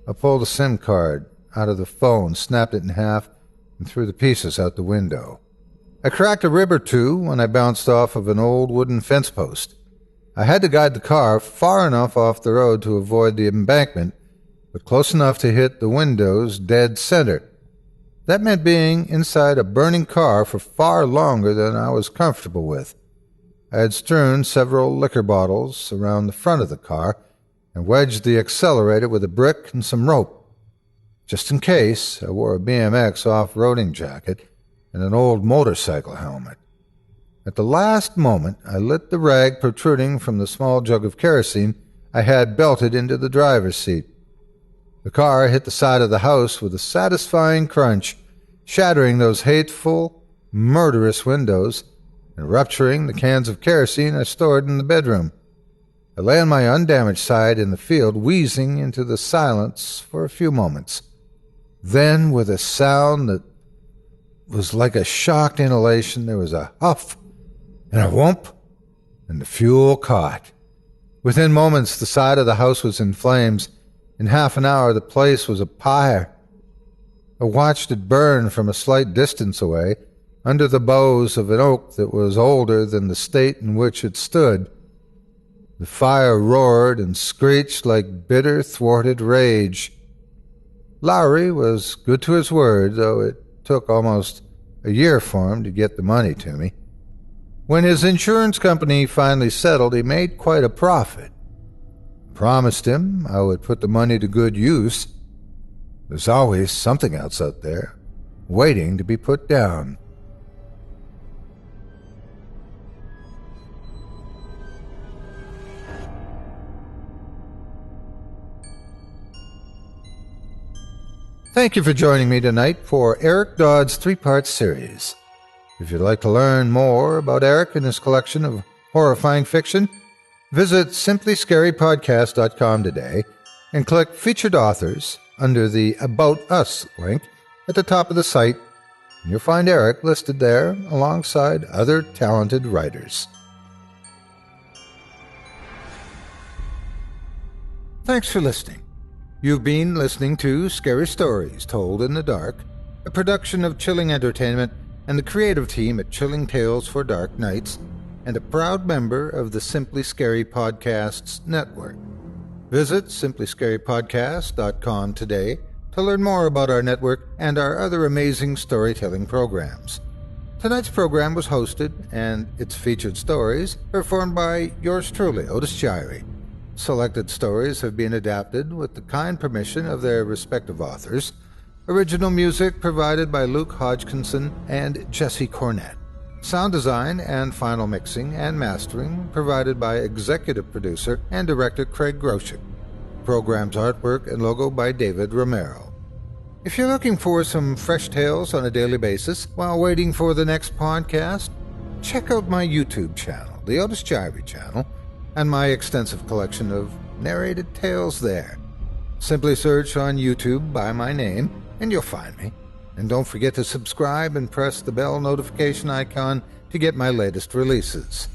I pulled a SIM card out of the phone, snapped it in half, and threw the pieces out the window. I cracked a rib or 2 when I bounced off of an old wooden fence post. I had to guide the car far enough off the road to avoid the embankment, but close enough to hit the windows dead center. That meant being inside a burning car for far longer than I was comfortable with. I had strewn several liquor bottles around the front of the car and wedged the accelerator with a brick and some rope. Just in case, I wore a BMX off-roading jacket and an old motorcycle helmet. At the last moment, I lit the rag protruding from the small jug of kerosene I had belted into the driver's seat. The car hit the side of the house with a satisfying crunch, shattering those hateful, murderous windows and rupturing the cans of kerosene I stored in the bedroom. I lay on my undamaged side in the field, wheezing into the silence for a few moments. Then, with a sound that was like a shocked inhalation, there was a huff and a whoomp, and the fuel caught. Within moments, the side of the house was in flames. In half an hour, the place was a pyre. I watched it burn from a slight distance away, under the boughs of an oak that was older than the state in which it stood. The fire roared and screeched like bitter, thwarted rage. Lowry was good to his word, though it took almost a year for him to get the money to me. When his insurance company finally settled, he made quite a profit. I promised him I would put the money to good use. There's always something else out there, waiting to be put down. Thank you for joining me tonight for Eric Dodd's 3-part series. If you'd like to learn more about Eric and his collection of horrifying fiction, visit simplyscarypodcast.com today and click Featured Authors under the About Us link at the top of the site. You'll find Eric listed there alongside other talented writers. Thanks for listening. You've been listening to Scary Stories Told in the Dark, a production of Chilling Entertainment and the creative team at Chilling Tales for Dark Nights, and a proud member of the Simply Scary Podcasts network. Visit simplyscarypodcast.com today to learn more about our network and our other amazing storytelling programs. Tonight's program was hosted, and its featured stories performed by yours truly, Otis Jiry. Selected stories have been adapted with the kind permission of their respective authors. Original music provided by Luke Hodgkinson and Jesse Cornett. Sound design and final mixing and mastering provided by executive producer and director Craig Groshek. Program's artwork and logo by David Romero. If you're looking for some fresh tales on a daily basis while waiting for the next podcast, check out my YouTube channel, the Otis Jiry channel, and my extensive collection of narrated tales there. Simply search on YouTube by my name, and you'll find me. And don't forget to subscribe and press the bell notification icon to get my latest releases.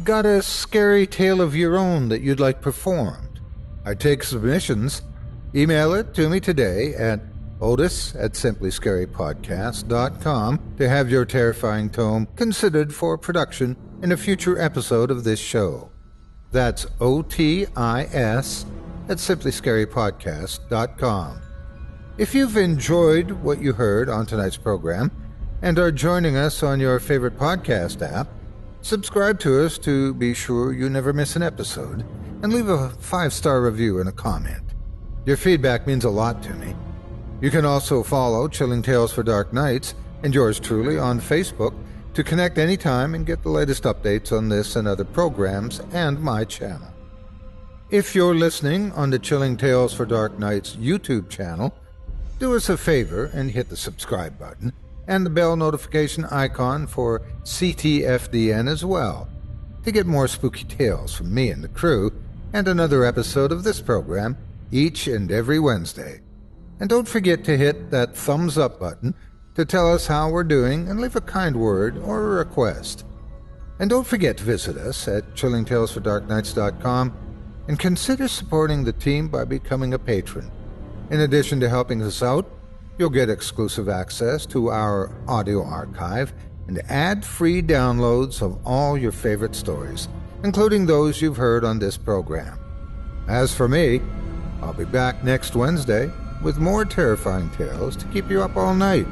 Got a scary tale of your own that you'd like performed? I take submissions. Email it to me today at otis@simplyscarypodcast.com to have your terrifying tome considered for production in a future episode of this show. That's OTIS@simplyscarypodcast.com. If you've enjoyed what you heard on tonight's program and are joining us on your favorite podcast app, subscribe to us to be sure you never miss an episode, and leave a 5-star review and a comment. Your feedback means a lot to me. You can also follow Chilling Tales for Dark Nights and yours truly on Facebook to connect anytime and get the latest updates on this and other programs and my channel. If you're listening on the Chilling Tales for Dark Nights YouTube channel, do us a favor and hit the subscribe button and the bell notification icon for CTFDN as well to get more spooky tales from me and the crew and another episode of this program each and every Wednesday. And don't forget to hit that thumbs up button to tell us how we're doing and leave a kind word or a request. And don't forget to visit us at chillingtalesfordarknights.com and consider supporting the team by becoming a patron. In addition to helping us out, you'll get exclusive access to our audio archive and ad-free downloads of all your favorite stories, including those you've heard on this program. As for me, I'll be back next Wednesday with more terrifying tales to keep you up all night.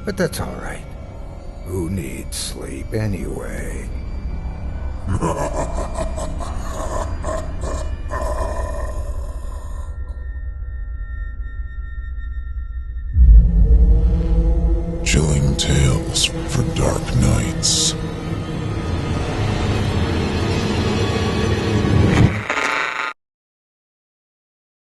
But that's all right. Who needs sleep anyway? Chilling Tales for Dark Nights.